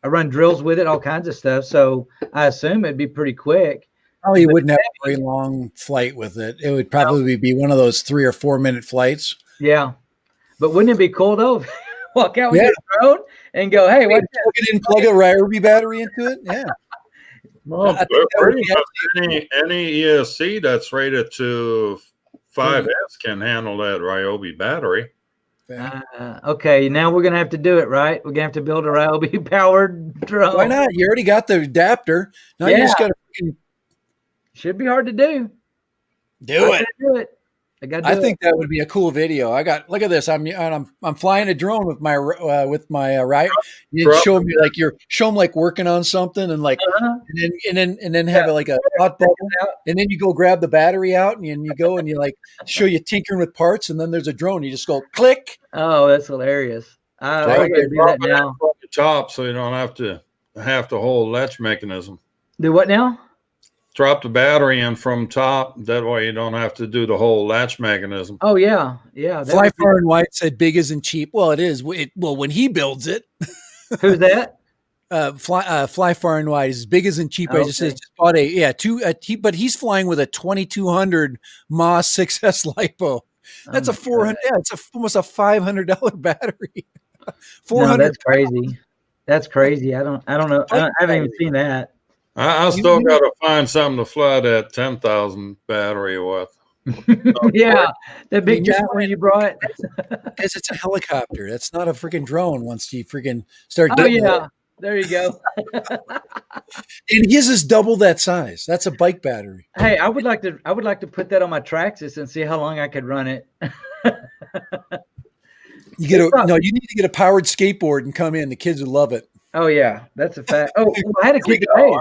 I run drills with it, all kinds of stuff. So I assume it'd be pretty quick. Probably wouldn't have a very long flight with it. It would probably be one of those 3 or 4 minute flights. Yeah. But wouldn't it be cool though? Walk out with your drone and go, hey, plug a Ryobi battery into it? Yeah. Well, any ESC that's rated to 5S can handle that Ryobi battery. Okay, now we're going to have to do it, right? We're going to have to build a Ryobi powered drone. Why not? You already got the adapter. Now you just got to. Should be hard to do. Do it. I think that would be a cool video. Look at this. I'm flying a drone with my Ryobi. You show them like working on something and and then have like a hot bubble, and then you go grab the battery out and you go and you show you tinkering with parts, and then there's a drone. You just go click. Oh, that's hilarious. I got to do that now. The top, so you don't have to hold latch mechanism. Do what now? Drop the battery in from top. That way you don't have to do the whole latch mechanism. Oh yeah. Fly Far and Wide said big isn't cheap. Well, it is. Well, when he builds it. Who's that? Fly Far and Wide is big isn't cheap. I just bought but he's flying with a 2200 MAS 6S LiPo. That's a 400. Yeah, it's almost a $500 battery. 400. No, that's crazy. That's crazy. I don't know. I haven't even seen that. I still got to find something to fly that 10,000 battery with. Yeah, that big giant one you brought. Because it's a helicopter. That's not a freaking drone. Once you freaking start. Oh yeah, there you go. And his is double that size. That's a bike battery. Hey, I would like to put that on my Traxxas and see how long I could run it. You need to get a powered skateboard and come in. The kids would love it. Oh yeah, that's a fact. Oh, I had a kid today.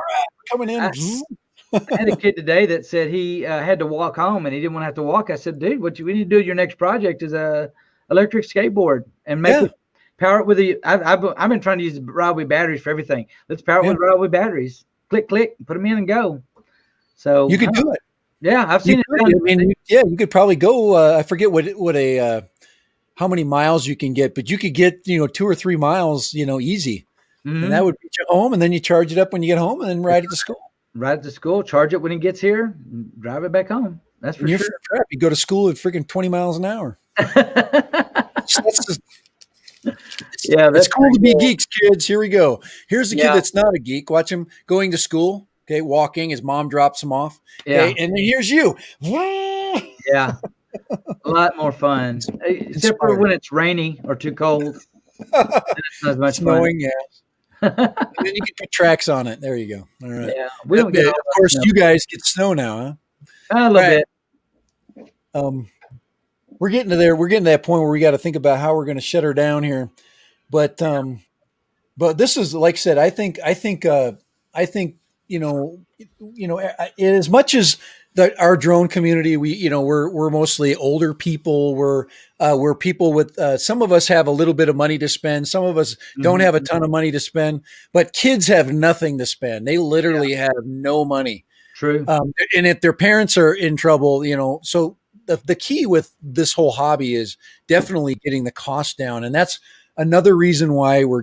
Coming in. I had a kid today that said he had to walk home and he didn't want to have to walk. I said, dude, what we need to do your next project is a electric skateboard and power it with I've been trying to use Ryobi batteries for everything. Let's power it with Ryobi batteries. Click, put them in and go. So you could do it. Yeah, I've seen it. You could probably go. I forget how many miles you can get, but you could get 2 or 3 miles, easy. and that would beat you home, and then you charge it up when you get home, and then ride it to school. Ride it to school, charge it when he gets here, drive it back home. That's for sure. You go to school at freaking 20 miles an hour. That's just, yeah, it's cool to be geeks, kids. Here we go. Here's a kid that's not a geek. Watch him going to school. Okay, walking. His mom drops him off. Okay, and then here's you. Yeah, a lot more fun, except for when it's rainy or too cold. It's not as much snowing. Yeah. And then you can put tracks on it. There you go. All right. Yeah, we don't get. Of course, snow. You guys get snow now, huh? A little bit. We're getting to there. We're getting to that point where we got to think about how we're going to shut her down here. But this is, like I said, I think as much as our drone community, we're mostly older people. We're people with some of us have a little bit of money to spend. Some of us don't have a ton of money to spend. But kids have nothing to spend. They literally have no money. True. And if their parents are in trouble, so the key with this whole hobby is definitely getting the cost down, and that's another reason why we're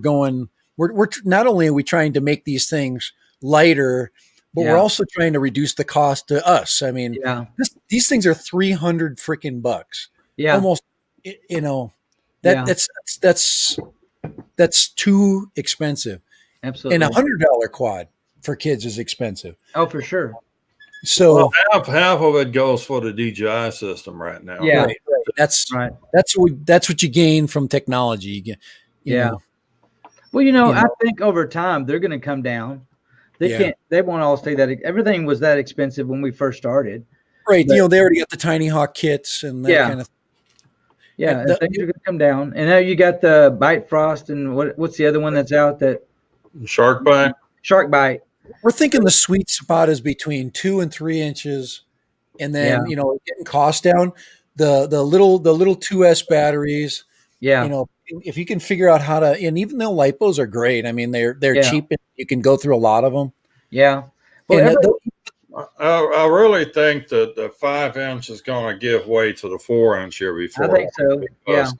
not only are we trying to make these things lighter, but we're also trying to reduce the cost to us. I mean, these things are $300 freaking bucks. Yeah, almost. That's too expensive. Absolutely. And $100 quad for kids is expensive. Oh, for sure. So half of it goes for the D.IG system right now. Yeah, right. That's what you gain from technology. You get, you know. Well, I think over time they're going to come down. They won't all stay that. Everything was that expensive when we first started. Right. But, they already got the Tiny Hawk kits and that kind of. Yeah, and things are going to come down. And now you got the Bite Frost and what's the other one that's out that? Shark Bite. Shark Bite. We're thinking the sweet spot is between 2 and 3 inches, and then getting cost down. The little 2S batteries. Yeah. If you can figure out how to, and even though lipos are great, I mean they're cheap and you can go through a lot of them. Yeah. Well, I really think that the 5 inch is going to give way to the 4 inch here before. I think so. Yeah.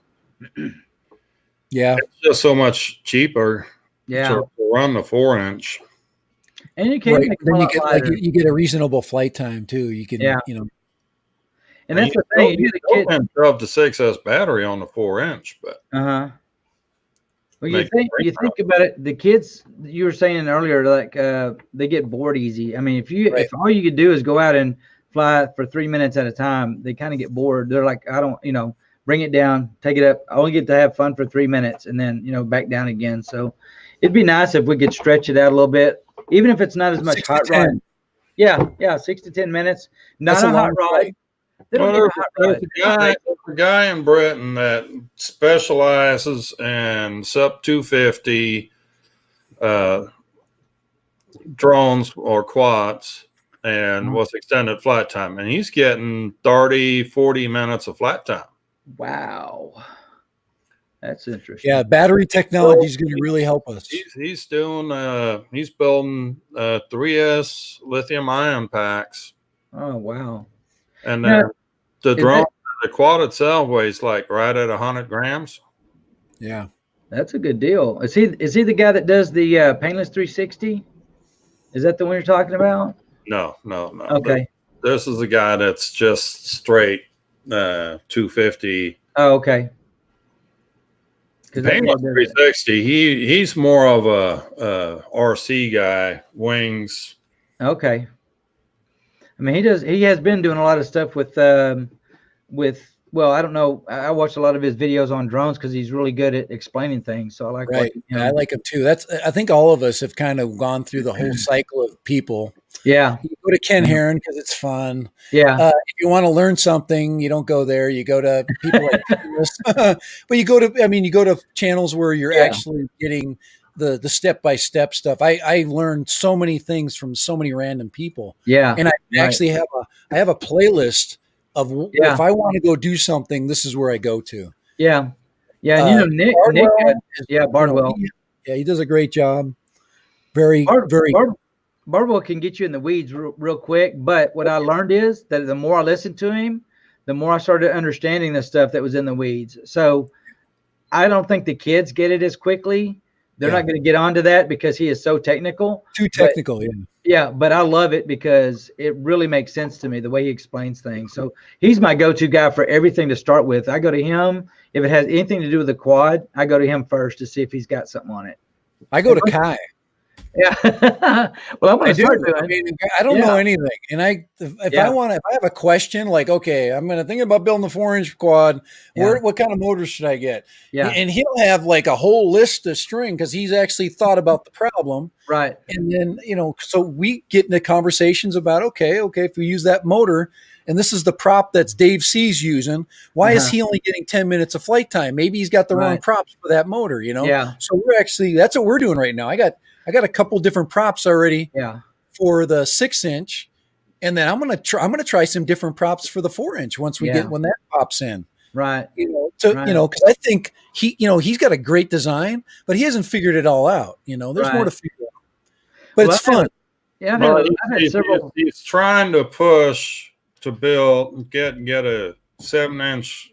Yeah. It's just so much cheaper. To run the 4 inch. And you can make then you get a reasonable flight time too. You can, And that's the thing. You can drop the 6S battery on the 4 inch, but well, you think about it. The kids, you were saying earlier, like they get bored easy. I mean, if all you could do is go out and fly for 3 minutes at a time, they kind of get bored. They're like, I don't, bring it down, take it up. I only get to have fun for 3 minutes, and then back down again. So it'd be nice if we could stretch it out a little bit, even if it's not as much hot rod. Yeah, 6 to 10 minutes. Not a hot rod. There's a guy in Britain that specializes in sub 250 drones or quads and what's extended flight time, and he's getting 30-40 minutes of flight time. Wow, that's interesting. Yeah, battery technology is going to really help us. He's doing he's building 3S lithium ion packs. Oh wow. And the drone, the quad itself weighs like right at 100 grams. Yeah, that's a good deal. Is he the guy that does the painless 360? Is that the one you're talking about? No. Okay. This is a guy that's just straight 250. Oh, okay. Painless 360. He's more of a RC guy, wings. Okay. I mean, he has been doing a lot of stuff with I don't know. I watch a lot of his videos on drones because he's really good at explaining things. So I like watching him. I like him too. I think all of us have kind of gone through the whole cycle of people. Yeah. You go to Ken Heron because it's fun. Yeah. If you want to learn something, you don't go there. You go to people like this. But you go to channels where you're actually getting the step-by-step stuff. I learned so many things from so many random people. Yeah. And I actually have a playlist of if I want to go do something, this is where I go to. Yeah. Yeah. And Nick Bardwell. He does a great job. Bardwell can get you in the weeds real quick, but what I learned is that the more I listened to him, the more I started understanding the stuff that was in the weeds. So I don't think the kids get it as quickly, They're not going to get onto that because he is so technical. Too technical, yeah. Yeah, but I love it because it really makes sense to me the way he explains things. So he's my go-to guy for everything to start with. I go to him if it has anything to do with the quad. I go to him first to see if he's got something on it. I go to Kai. Yeah. Well, I'm going to start doing. I mean, I don't know anything, and if I have a question, like, okay, I'm going to think about building a 4-inch quad. What kind of motors should I get? Yeah, and he'll have like a whole list of string because he's actually thought about the problem, right? And then so we get into conversations about okay, if we use that motor, and this is the prop that's Dave C's using, why is he only getting 10 minutes of flight time? Maybe he's got the wrong props for that motor, Yeah. So that's what we're doing right now. I got a couple different props already for the 6-inch, and then I'm gonna try some different props for the 4-inch once we get when that pops in. Right. Because I think he's got a great design, but he hasn't figured it all out. There's more to figure out. But it's fun. I've had several. He's trying to push to get a 7-inch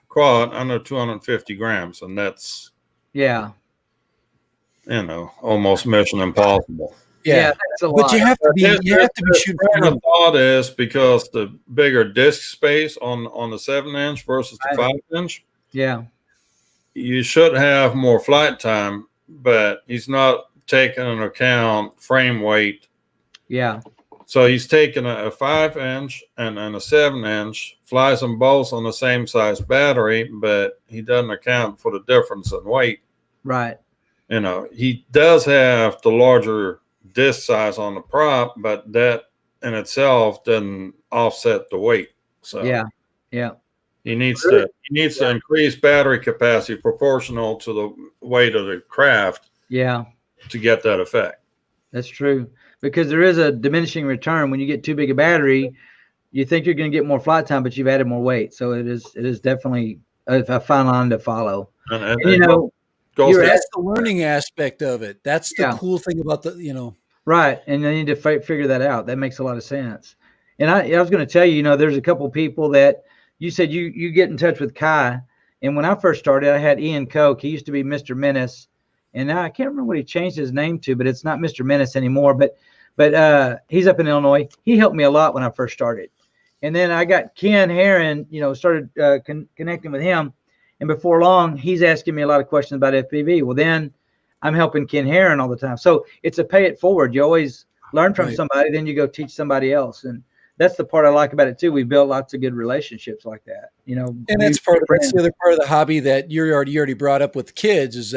quad under 250 grams, and that's almost mission impossible. Yeah, that's a lot. But you have to be shooting. The thought is because the bigger disc space on the 7-inch versus the 5-inch. Yeah, you should have more flight time, but he's not taking into account frame weight. Yeah. So he's taking a 5-inch and a 7-inch, flies them both on the same size battery, but he doesn't account for the difference in weight. Right. He does have the larger disc size on the prop, but that in itself doesn't offset the weight. So he needs to increase battery capacity proportional to the weight of the craft. Yeah. To get that effect. That's true. Because there is a diminishing return when you get too big a battery. You think you're going to get more flight time, but you've added more weight. So it is definitely a fine line to follow. That's the learning aspect of it. That's the cool thing about Right. And they need to figure that out. That makes a lot of sense. And I was going to tell you, there's a couple people that you said you get in touch with Kai. And when I first started, I had Ian Koch. He used to be Mr. Menace. And now I can't remember what he changed his name to, but it's not Mr. Menace anymore. But he's up in Illinois. He helped me a lot when I first started. And then I got Ken Herron, started connecting with him. And before long, he's asking me a lot of questions about FPV. Well, then I'm helping Ken Herron all the time. So it's a pay it forward. You always learn from somebody, then you go teach somebody else. And that's the part I like about it too. We built lots of good relationships like that, And that's the other part of the hobby that you already brought up with kids is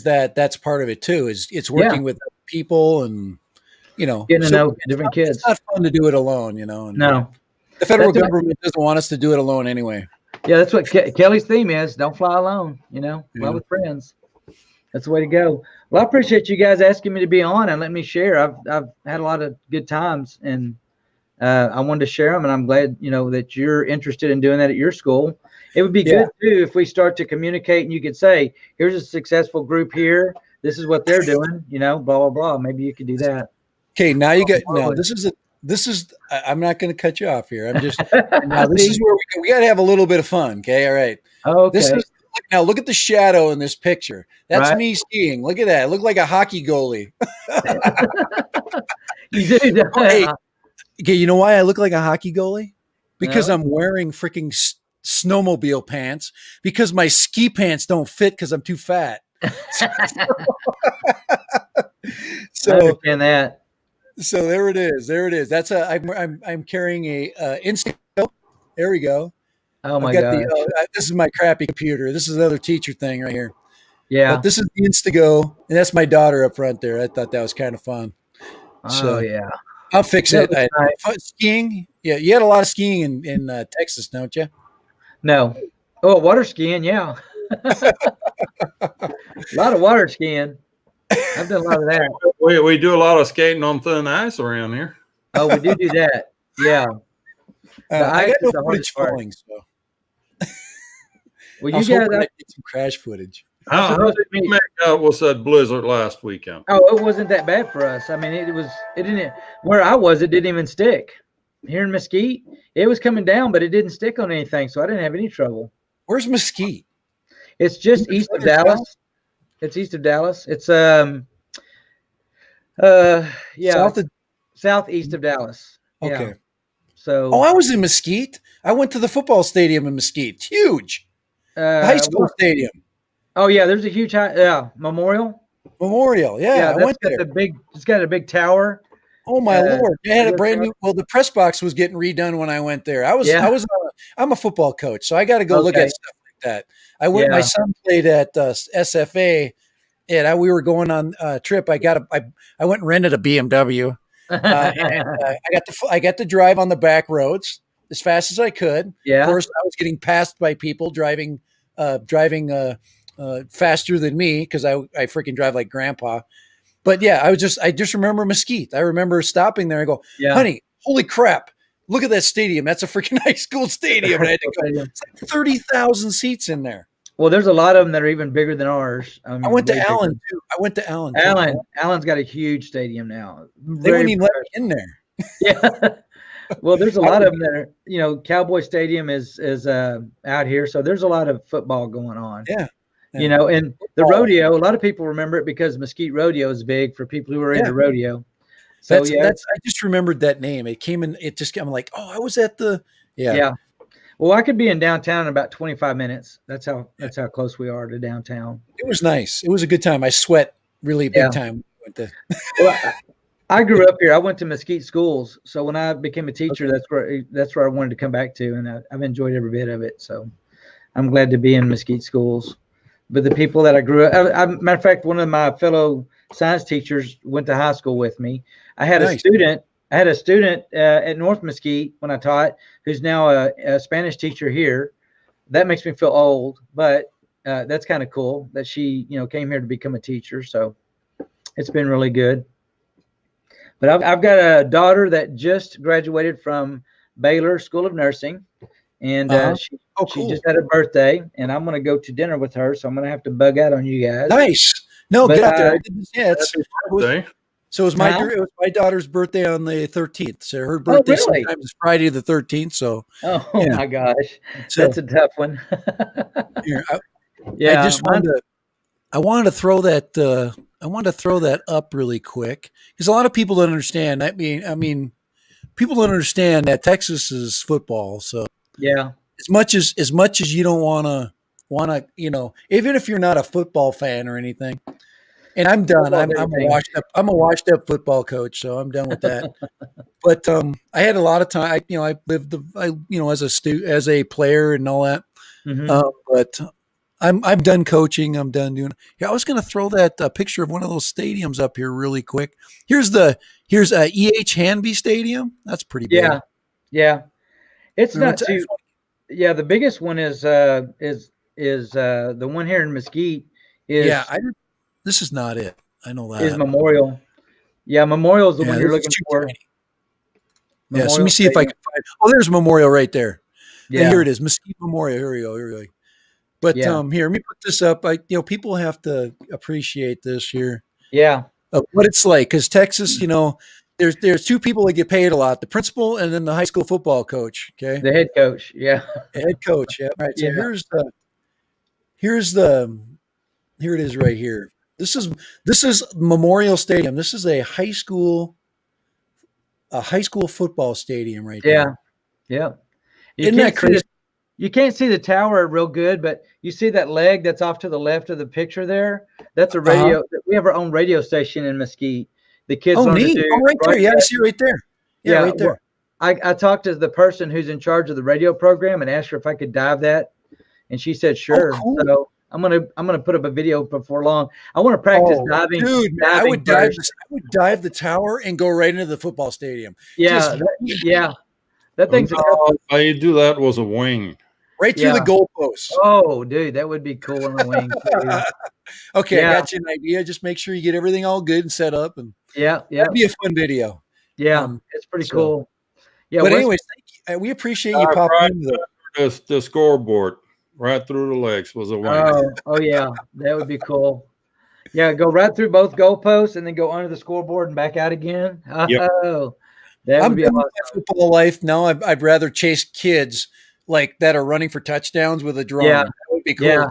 that's part of it too. It's working with people and getting to know different kids. It's not fun to do it alone, No, the federal government doesn't want us to do it alone anyway. Yeah, that's what Kelly's theme is. Don't fly alone. Fly with friends. That's the way to go. Well, I appreciate you guys asking me to be on and let me share. I've had a lot of good times, and I wanted to share them. And I'm glad that you're interested in doing that at your school. It would be good too if we start to communicate and you could say, "Here's a successful group here. This is what they're doing." Blah blah blah. Maybe you could do that. Okay, now you got This is. I'm not going to cut you off here. I'm just. Now this is where we got to have a little bit of fun. Okay, all right. Okay. Now look at the shadow in this picture. That's me skiing. Look at that. I look like a hockey goalie. You do. Okay, you know why I look like a hockey goalie? Because I'm wearing freaking snowmobile pants. Because my ski pants don't fit because I'm too fat. So I understand that. So there it is. That's I'm carrying a Instago. There we go. Oh my god! This is my crappy computer. This is another teacher thing right here. Yeah. But this is the Instago, and that's my daughter up front there. I thought that was kind of fun. So yeah, I'll fix it. Skiing. Yeah, you had a lot of skiing in Texas, don't you? No. Oh, water skiing. Yeah. A lot of water skiing. I've done a lot of that. We do a lot of skating on thin ice around here. Oh, we do that. Yeah. I got no footage falling, so. Well, you guys get some crash footage. How did you make out with that blizzard last weekend? Oh, it wasn't that bad for us. I mean, it didn't. Where I was, it didn't even stick. Here in Mesquite, it was coming down, but it didn't stick on anything, so I didn't have any trouble. Where's Mesquite? It's just east of Dallas. It's east of Dallas. It's yeah, South of, southeast of Dallas. Yeah. okay. Oh, So I was in Mesquite. I went to the football stadium in Mesquite. It's huge. The high school stadium. oh yeah, there's a huge memorial. Memorial. Yeah, Yeah, I that's went got there. the big. It's got a big tower. Oh my Lord! They had a brand tower. new. Well, the press box was getting redone when I went there. Yeah. I'm a football coach, so I got to go look Okay. at stuff like that. I went. Yeah. My son played at SFA, and we were going on a trip. I went and rented a BMW. I got to drive on the back roads as fast as I could. Yeah. Of course, I was getting passed by people driving faster than me because I freaking drive like grandpa. But yeah, I just remember Mesquite. I remember stopping there and go, Yeah. honey, holy crap. Look at that stadium. That's a freaking high school stadium. And I had to go, it's like 30,000 seats in there. Well, there's a lot of them that are even bigger than ours. I mean, I went to way Allen bigger. too. I went to Allen. Allen's got a huge stadium now. They wouldn't even let me in there. Yeah. Well, there's a lot of them that are, you know, Cowboy Stadium is out here, so there's a lot of football going on. Yeah. You know, and the rodeo, a lot of people remember it because Mesquite Rodeo is big for people who are into rodeo. So I just remembered that name. It came in. I'm like, oh, I was at the. Yeah. Well, I could be in downtown in about 25 minutes. That's how close we are to downtown. It was nice. It was a good time. I sweat really big time. Well, I grew up here. I went to Mesquite schools, so when I became a teacher, that's where I wanted to come back to, and I've enjoyed every bit of it. So I'm glad to be in Mesquite schools. But the people that I grew up, matter of fact, one of my fellow science teachers went to high school with me. I had a student at North Mesquite when I taught, who's now a Spanish teacher here. That makes me feel old, but that's kind of cool that she, you know, came here to become a teacher. So it's been really good. But I've got a daughter that just graduated from Baylor School of Nursing, and she just had a birthday, and I'm going to go to dinner with her, so I'm going to have to bug out on you guys. Nice. No, get out there. Yeah, so it was my daughter's birthday on the 13th. So her birthday sometimes is Friday the 13th. So my gosh, that's a tough one. I wanted to throw that. I wanted to throw that up really quick because a lot of people don't understand. I mean, people don't understand that Texas is football. So yeah, as much as you don't want to, you know, even if you're not a football fan or anything. And I'm done. I'm a washed up football coach, so I'm done with that. But I had a lot of time. I lived as a player and all that. Mm-hmm. But I'm done coaching. I'm done doing. Yeah, I was going to throw that picture of one of those stadiums up here really quick. Here's E.H. Hanby Stadium. That's pretty big. Yeah. It's not too. Yeah, the biggest one is the one here in Mesquite. This is not it. I know that. Is Memorial. Yeah, Memorial is the one you're looking for. Yeah, so let me see if I can find. Oh, there's Memorial right there. Yeah, and here it is, Mesquite Memorial. Here we go. But here, let me put this up. People have to appreciate this here. Yeah, what it's like, because Texas, there's two people that get paid a lot: the principal and then the high school football coach. Okay, the head coach. Yeah, the head coach. Yeah, right. So here it is right here. This is Memorial Stadium. This is a high school football stadium right there. Yeah. Isn't that crazy? You can't see the tower real good, but you see that leg that's off to the left of the picture there? That's a radio. We have our own radio station in Mesquite. The kids right there. Yeah, I see right there. Yeah, right there. I talked to the person who's in charge of the radio program and asked her if I could dive that, and she said sure. Cool. So I'm gonna put up a video before long. I want to practice diving. Dude, I would dive the tower and go right into the football stadium. Yeah, that thing's. How you do that was a wing. Right through the goalpost. Oh, dude, that would be cool on the wing. Okay, I got you an idea. Just make sure you get everything all good and set up, and that'd be a fun video. Yeah, it's pretty cool. Yeah, but anyways, thank you. We appreciate you popping in. The scoreboard. Right through the legs was a wing. Oh yeah, that would be cool. Yeah, go right through both goalposts and then go under the scoreboard and back out again. Oh, that would be awesome. Football life now. I'd rather chase kids like that are running for touchdowns with a drone. Yeah, that would be cool. Yeah.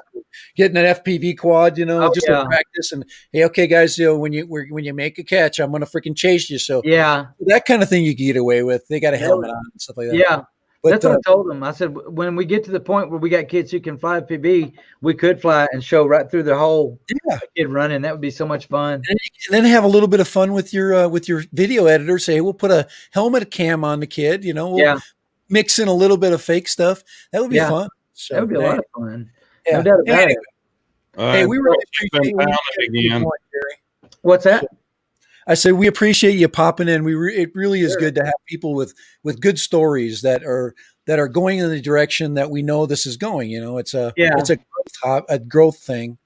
getting an FPV quad, just yeah. to practice. And hey, okay, guys, when you make a catch, I'm gonna freaking chase you. So Yeah. that kind of thing you can get away with. They got a helmet on and stuff like that. Yeah. But that's what I told them. I said, when we get to the point where we got kids who can fly FPV, we could fly and show right through the whole kid running. That would be so much fun. And then have a little bit of fun with your video editor. Say, we'll put a helmet cam on the kid. We'll mix in a little bit of fake stuff. That would be fun. So, that would be a lot of fun. Yeah. No doubt about it. Hey, we really appreciate again. What's that? I said we appreciate you popping in. It really is good to have people with good stories that are going in the direction that we know this is going. It's a growth thing.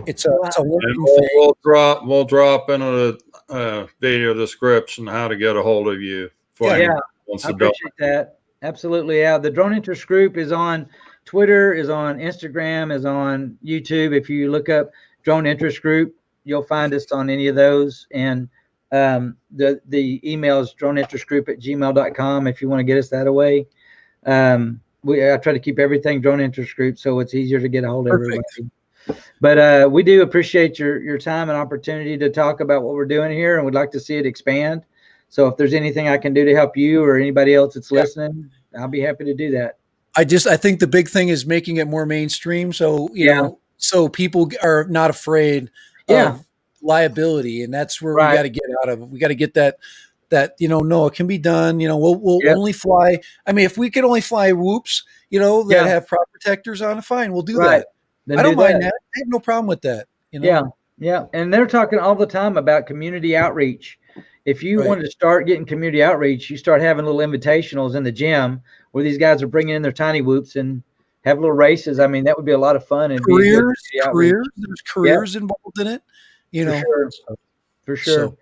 It's a learning thing. We'll drop into the video description how to get a hold of you. I appreciate that. Absolutely. Yeah. The Drone Interest Group is on Twitter, is on Instagram, is on YouTube. If you look up Drone Interest Group, you'll find us on any of those. And the email is droneinterestgroup@gmail.com if you want to get us that away. I try to keep everything Drone Interest Group so it's easier to get a hold of everybody. But we do appreciate your time and opportunity to talk about what we're doing here, and we'd like to see it expand. So if there's anything I can do to help you or anybody else that's listening, I'll be happy to do that. I think the big thing is making it more mainstream. So, so people are not afraid of liability. And that's where we got to get out of it. We got to get that, no, it can be done. We'll only fly. I mean, if we could only fly whoops, that have prop protectors on, fine. We'll do that. Then I don't mind that. I have no problem with that. Yeah. And they're talking all the time about community outreach. If you wanted to start getting community outreach, you start having little invitationals in the gym where these guys are bringing in their tiny whoops and have little races. I mean, that would be a lot of fun. And careers. There's careers involved in it. For sure. So,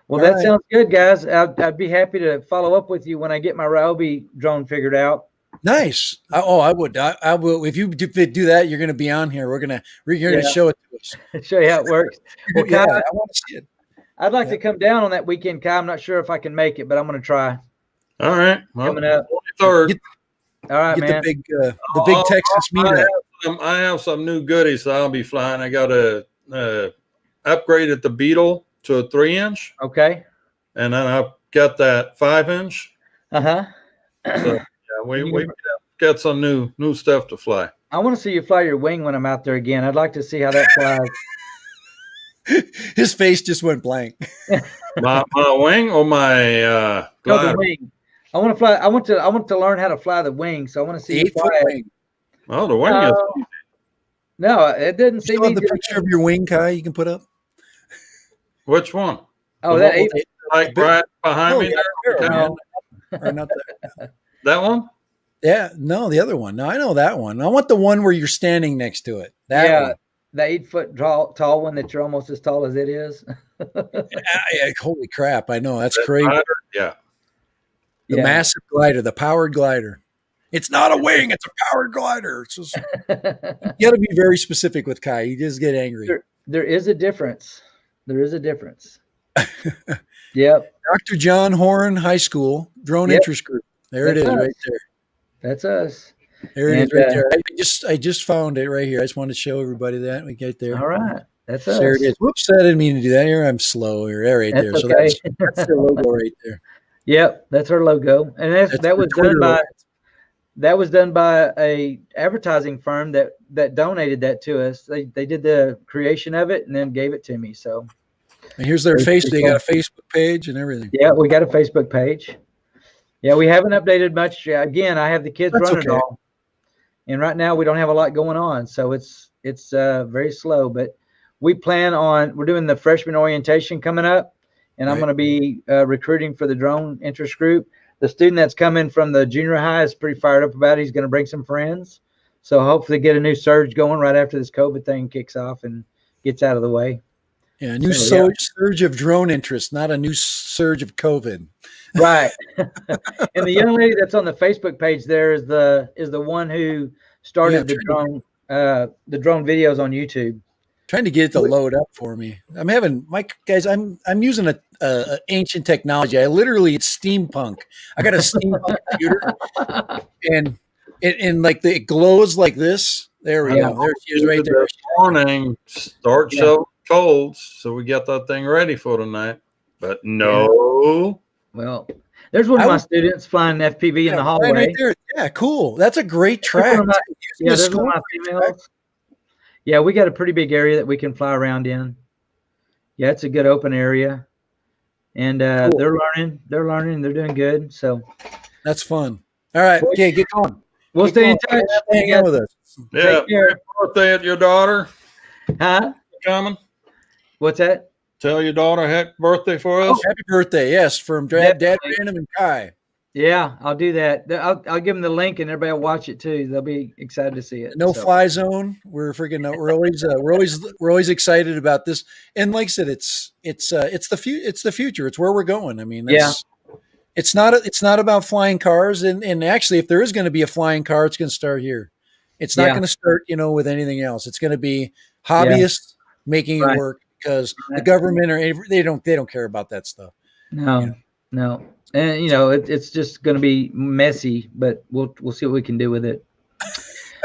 well, that sounds good, guys. I'd be happy to follow up with you when I get my Ryobi drone figured out. Nice. I would. I will. If you do that, you're going to be on here. You're going to show it to us. Show you how it works. Well, Kai, I want to see it. I'd like to come down on that weekend, Kai. I'm not sure if I can make it, but I'm going to try. All right. Well, coming up. All right, man. The big Texas meetup. I have some new goodies that I'll be flying. I got a upgraded the Beetle to a 3-inch. Okay. And then I've got that 5-inch. So we got some new stuff to fly. I want to see you fly your wing when I'm out there again. I'd like to see how that flies. His face just went blank. my wing or my the wing. I want to fly. I want to learn how to fly the wing. So I want to see you fly it. Oh, the wing is easy. No, it didn't seem easy. The picture of your wing, Kai, you can put up. Which one? Oh, that right behind me there. Not that. That one? Yeah, no, the other one. No, I know that one. I want the one where you're standing next to it. That one. The 8-foot tall one that you're almost as tall as it is. Holy crap! I know that's crazy. Yeah. The massive glider, the powered glider. It's not a wing; it's a powered glider. It's just, you got to be very specific with Kai. You just get angry. There is a difference. Yep. Dr. John Horn High School Drone Interest Group. There it is, right there. That's us. There it is, right there. I just found it right here. I just wanted to show everybody that we get there. All right, that's us. There it is. Whoops, I didn't mean to do that. Here, I'm slow. Here, right there. So that's the logo right there. Yep, that's our logo, and that was done by a advertising firm that donated that to us. They did the creation of it and then gave it to me. So, and here's their face. They got a Facebook page and everything. Yeah, we got a Facebook page. Yeah, we haven't updated much. Again, I have the kids running it all. And right now we don't have a lot going on, so it's very slow. But we're doing the freshman orientation coming up, and I'm going to be recruiting for the Drone Interest Group. The student that's coming from the junior high is pretty fired up about it. He's going to bring some friends, so hopefully get a new surge going right after this COVID thing kicks off and gets out of the way. Yeah, a new surge of drone interest, not a new surge of COVID. Right. And the young lady that's on the Facebook page there is the one who started the drone videos on YouTube. Trying to get it to load up for me. I'm using a ancient technology. It's steampunk. I got a steampunk computer, and like it glows like this. There we go. There she is right there. This morning, start shoveling colds so we get that thing ready for tonight. But no. Well, there's one of my students flying FPV in the hallway. Right there. Yeah, cool. That's a great track. There's one of my females. Yeah, we got a pretty big area that we can fly around in. Yeah, it's a good open area. And cool. They're learning, they're doing good. So that's fun. All right. Okay, get going. We'll stay in touch. Hang out with us. Yeah. Happy birthday at your daughter. Huh? Coming. What's that? Tell your daughter happy birthday for us. Oh, happy birthday. Yes. From Dad Random and Kai. Yeah, I'll do that. I'll give them the link and everybody will watch it too. They'll be excited to see it. No fly zone. We're freaking. We're always excited about this. And like I said, it's the future. It's where we're going. I mean, it's not about flying cars. And actually, if there is going to be a flying car, it's going to start here. It's not going to start, with anything else. It's going to be hobbyists making it work because the government they don't care about that stuff. No. And it's just going to be messy, but we'll see what we can do with it.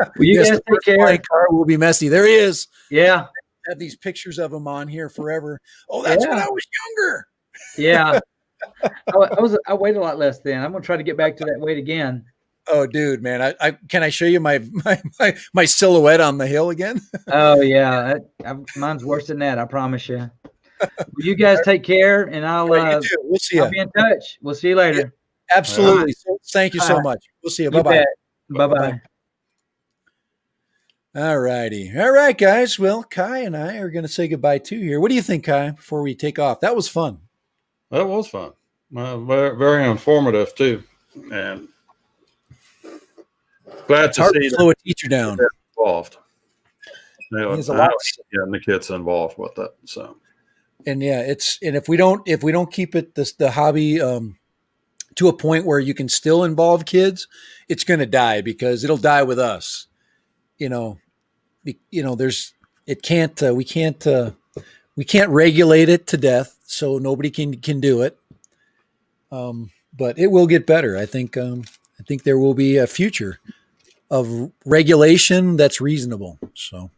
Well, you guys take care. Car will be messy. There he is. Yeah. I have these pictures of him on here forever. Oh, that's when I was younger. Yeah. I weighed a lot less then. I'm gonna try to get back to that weight again. Oh, dude, man! I can I show you my silhouette on the hill again? Oh yeah, mine's worse than that. I promise you. You guys take care, and we'll see you. I'll be in touch. We'll see you later. Yeah, absolutely. Right. Thank you so much. We'll see you. Bye-bye. Bye-bye. All righty. All right, guys. Well, Kai and I are going to say goodbye too here. What do you think, Kai, before we take off? That was fun. That was fun. Very, very informative too. And glad to see slow a teacher down. Involved. There's a lot getting the kids involved with it. So. And if we don't keep it the hobby to a point where you can still involve kids, it's going to die because it'll die with us. We can't regulate it to death, so nobody can do it. But it will get better. I think there will be a future of regulation that's reasonable. So.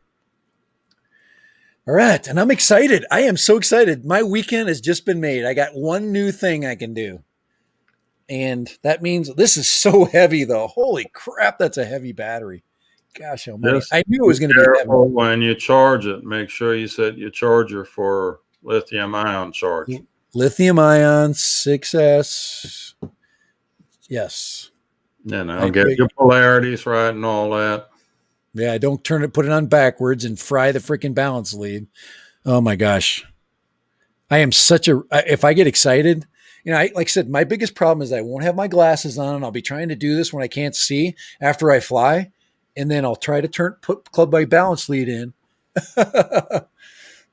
All right. And I'm excited. I am so excited. My weekend has just been made. I got one new thing I can do. And that means this is so heavy though. Holy crap. That's a heavy battery. Gosh, I knew it was going to be heavy. When you charge it, make sure you set your charger for lithium ion charge. Lithium ion 6S. Yes. Get your polarities right and all that. Yeah, don't put it on backwards and fry the freaking balance lead. Oh my gosh. I am if I get excited, like I said, my biggest problem is I won't have my glasses on and I'll be trying to do this when I can't see after I fly. And then I'll try to put club by balance lead in.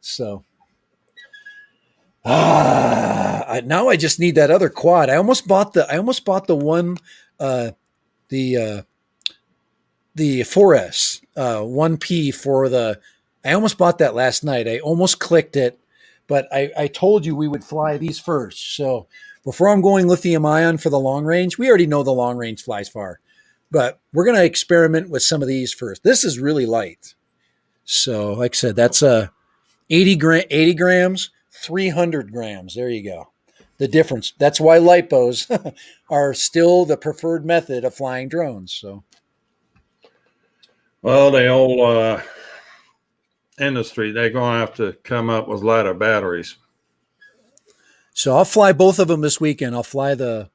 So, now I just need that other quad. I almost bought the one, the 4S, 1P for I almost bought that last night. I almost clicked it, but I told you we would fly these first. So before I'm going lithium ion for the long range, we already know the long range flies far, but we're going to experiment with some of these first. This is really light. So like I said, that's 80 grams, 300 grams. There you go. The difference. That's why lipos are still the preferred method of flying drones. So. Well, the old industry, they're going to have to come up with lighter batteries. So I'll fly both of them this weekend. I'll fly the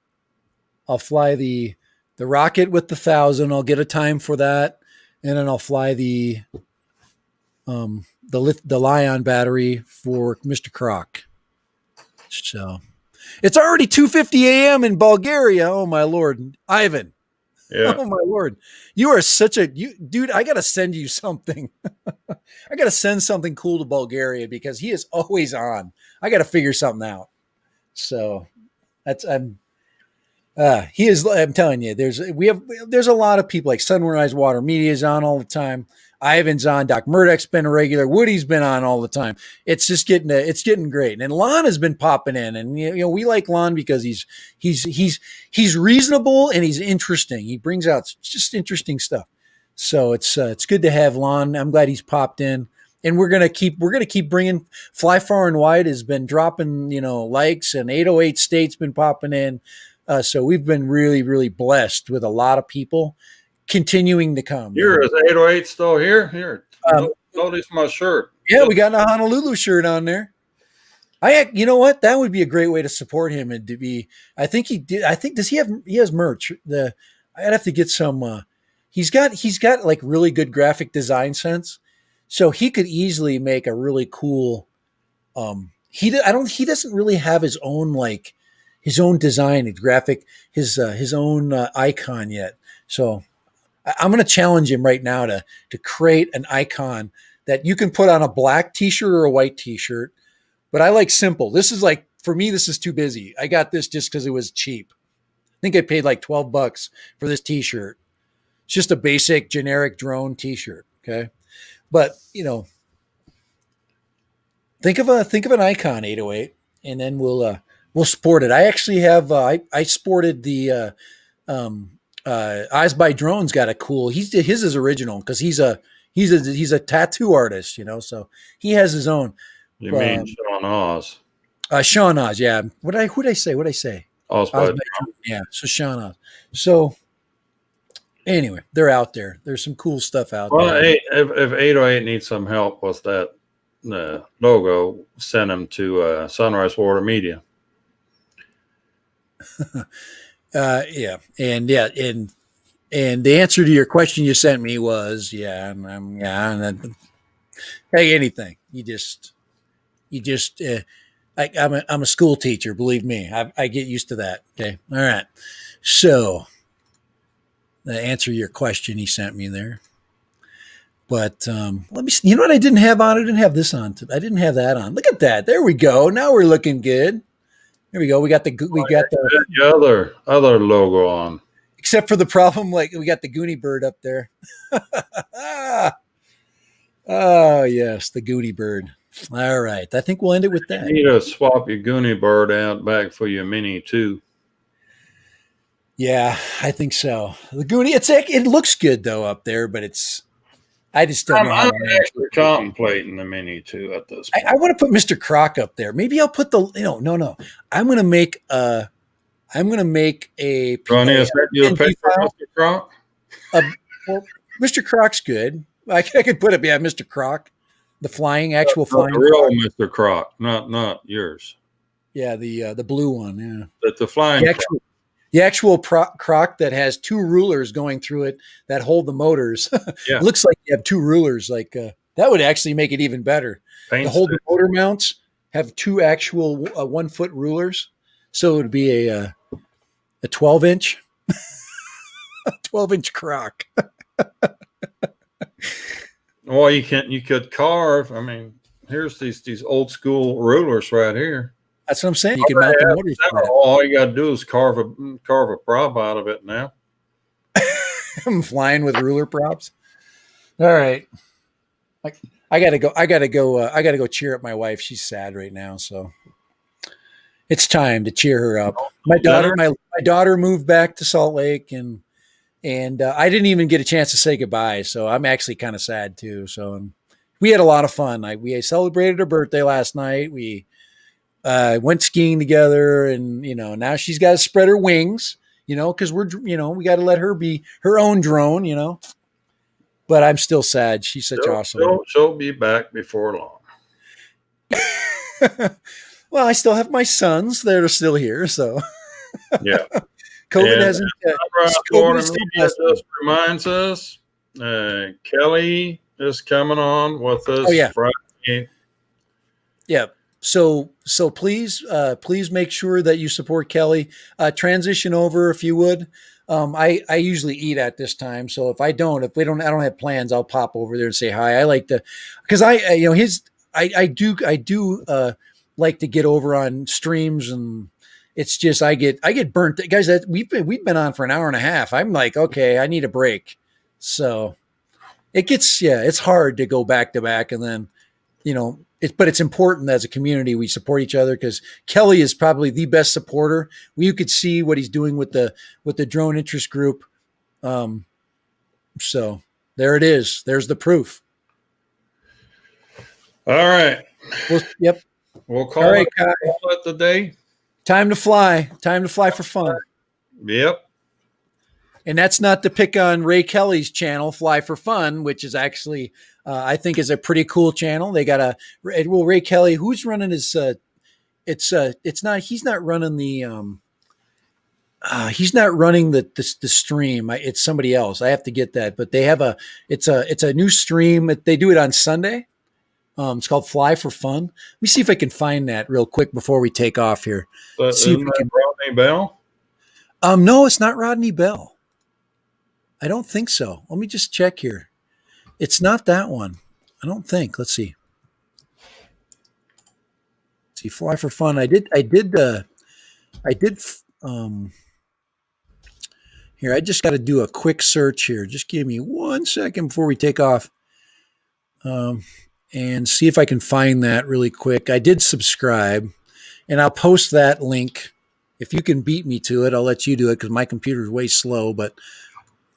rocket with the 1,000. I'll get a time for that, and then I'll fly the Lion battery for Mr. Croc. So it's already 2:50 a.m. in Bulgaria. Oh my Lord, Ivan. Yeah. Oh my Lord. You are dude, I got to send you something. I got to send something cool to Bulgaria because he is always on. I got to figure something out. So I'm telling you, there's a lot of people like Sunrise Water Media is on all the time. Ivan's on. Doc Murdoch's been a regular. Woody's been on all the time. It's just getting great. And Lon has been popping in, and we like Lon because he's reasonable and he's interesting. He brings out just interesting stuff. So it's good to have Lon. I'm glad he's popped in, and we're gonna keep bringing. Fly Far and Wide has been dropping likes, and 808 State's been popping in. So we've been really, really blessed with a lot of people continuing to come. Here is 808 still here. Here, notice my shirt. Yeah, we got a Honolulu shirt on there. You know what? That would be a great way to support him and to be. I think he did. I think he has merch. I'd have to get some. He's got like really good graphic design sense, so he could easily make a really cool. He doesn't really have his own design and graphic, his own icon yet. So I'm going to challenge him right now to create an icon that you can put on a black T-shirt or a white T-shirt. But I like simple. This is for me, this is too busy. I got this just because it was cheap. I think I paid like $12 for this T-shirt. It's just a basic generic drone T-shirt. Okay. But think of an icon, 808, and then we'll sport it. I actually have, I sported the, Eyes by Drones got a cool, his is original because he's a tattoo artist, so he has his own. You mean Sean Oz? Sean Oz, yeah. Who'd I say? Oz by Drones. Yeah, so Sean Oz. So anyway, they're out there. There's some cool stuff out there. Well, if 808 needs some help with that logo, send them to Sunrise Water Media. Yeah, and the answer to your question you sent me was hey, anything. I'm a school teacher. Believe me, I get used to that. Okay, all right. So, to answer your question, he sent me there. But let me see. You know what I didn't have on? I didn't have this on. I didn't have that on. Look at that. There we go. Now we're looking good. There we go. We got the other logo on. Except for the problem, we got the Goonie bird up there. Oh yes, the Goonie bird. All right. I think we'll end it with that. You need to swap your Goonie bird out back for your Mini 2. Yeah, I think so. The Goonie, it looks good though up there, but I just don't know. I'm actually contemplating the Mini 2 at this point. I want to put Mr. Croc up there. Maybe I'll put no. I'm going to make a. Ronnie, is that you a picture of Mr. Croc? Well, Mr. Croc's good. I could put it. Yeah, Mr. Croc, the flying flying. The real Mr. Croc, not yours. Yeah, the blue one. Yeah, the flying. The actual croc that has two rulers going through it that hold the motors. Yeah. It looks like you have two rulers. That would actually make it even better. To hold the motor mounts have two actual 1 foot rulers, so it would be a 12-inch, a 12-inch croc. Well, you could carve. I mean, here's these old school rulers right here. That's what I'm saying. You can mount the motors. All you got to do is carve a prop out of it now. I'm flying with ruler props. All right. I gotta go cheer up my wife. She's sad right now, so it's time to cheer her up. My daughter moved back to Salt Lake, and I didn't even get a chance to say goodbye. So I'm actually kind of sad too. So we had a lot of fun. We celebrated her birthday last night. We went skiing together, and now she's got to spread her wings, because we got to let her be her own drone, But I'm still sad. She's such awesome. She'll be back before long. Well, I still have my sons that are still here, so yeah. COVID hasn't. Just reminds us, Kelly is coming on with us. Oh, yeah. Friday. Yeah. So please make sure that you support Kelly. Transition over if you would. I usually eat at this time, so if I don't have plans, I'll pop over there and say hi. I like to, because I do like to get over on streams, and it's just I get burnt. Guys, we've been on for an hour and a half. I'm like, okay, I need a break. So it's hard to go back to back, and then but it's important that as a community we support each other, because Kelly is probably the best supporter. You could see what he's doing with the drone interest group. So There it is. There's the proof. All right. Well, yep. We'll call it the day. Time to fly. Time to fly for fun. Yep. And that's not to pick on Ray Kelly's channel, Fly for Fun, which is actually, I think, is a pretty cool channel. They got Ray Kelly, who's running his, he's not running the stream. It's somebody else. I have to get that, but they have it's a new stream. They do it on Sunday. It's called Fly for Fun. Let me see if I can find that real quick before we take off here. See if we can. Rodney Bell? No, it's not Rodney Bell. I don't think so. Let me just check here. It's not that one. I don't think. Let's see. Fly for Fun. I did here. I just got to do a quick search here. Just give me 1 second before we take off. And see if I can find that really quick. I did subscribe, and I'll post that link. If you can beat me to it, I'll let you do it because my computer is way slow, but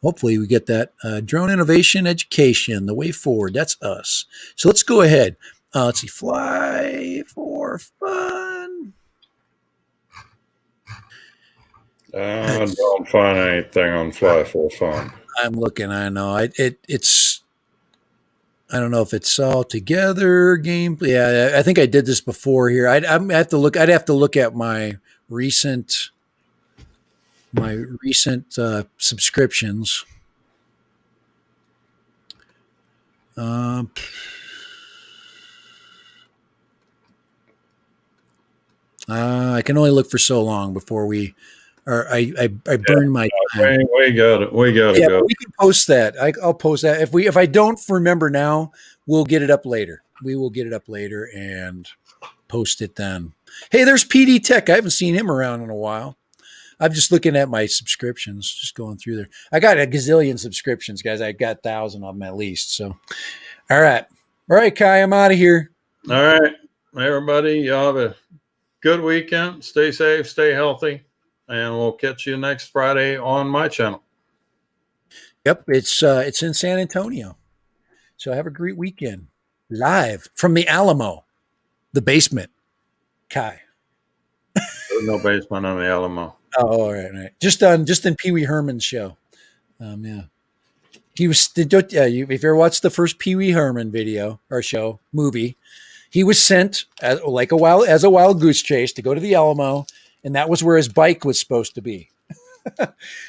hopefully we get that. Drone innovation education, the way forward. That's us. So let's go ahead. Let's see. Fly for Fun. I don't find anything on Fly for Fun. I'm looking. I know. It's. I don't know if it's all together gameplay. Yeah, I think I did this before here. I'd have to look. I'd have to look at my recent subscriptions. I can only look for so long before I burn my time. We got it. We got to go. We can post that. I'll post that. If I don't remember now, we'll get it up later. We will get it up later and post it then. Hey, there's PD Tech. I haven't seen him around in a while. I'm just looking at my subscriptions, just going through there. I got a gazillion subscriptions, guys. I got 1,000 of them at least. So, all right, Kai, I'm out of here. All right, everybody, y'all have a good weekend. Stay safe, stay healthy. And we'll catch you next Friday on my channel. Yep, it's in San Antonio. So have a great weekend. Live from the Alamo, the basement. Kai. There's no basement on the Alamo. Oh, all right. Just in Pee Wee Herman's show. Yeah. He was. If you ever watched the first Pee Wee Herman video or show movie, he was sent as a wild goose chase to go to the Alamo. And that was where his bike was supposed to be.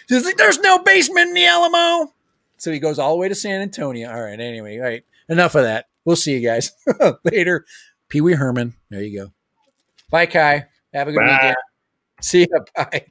He's like, there's no basement in the Alamo. So he goes all the way to San Antonio. All right. Anyway, all right. Enough of that. We'll see you guys later. Pee Wee Herman. There you go. Bye, Kai. Have a good weekend. See you. Bye.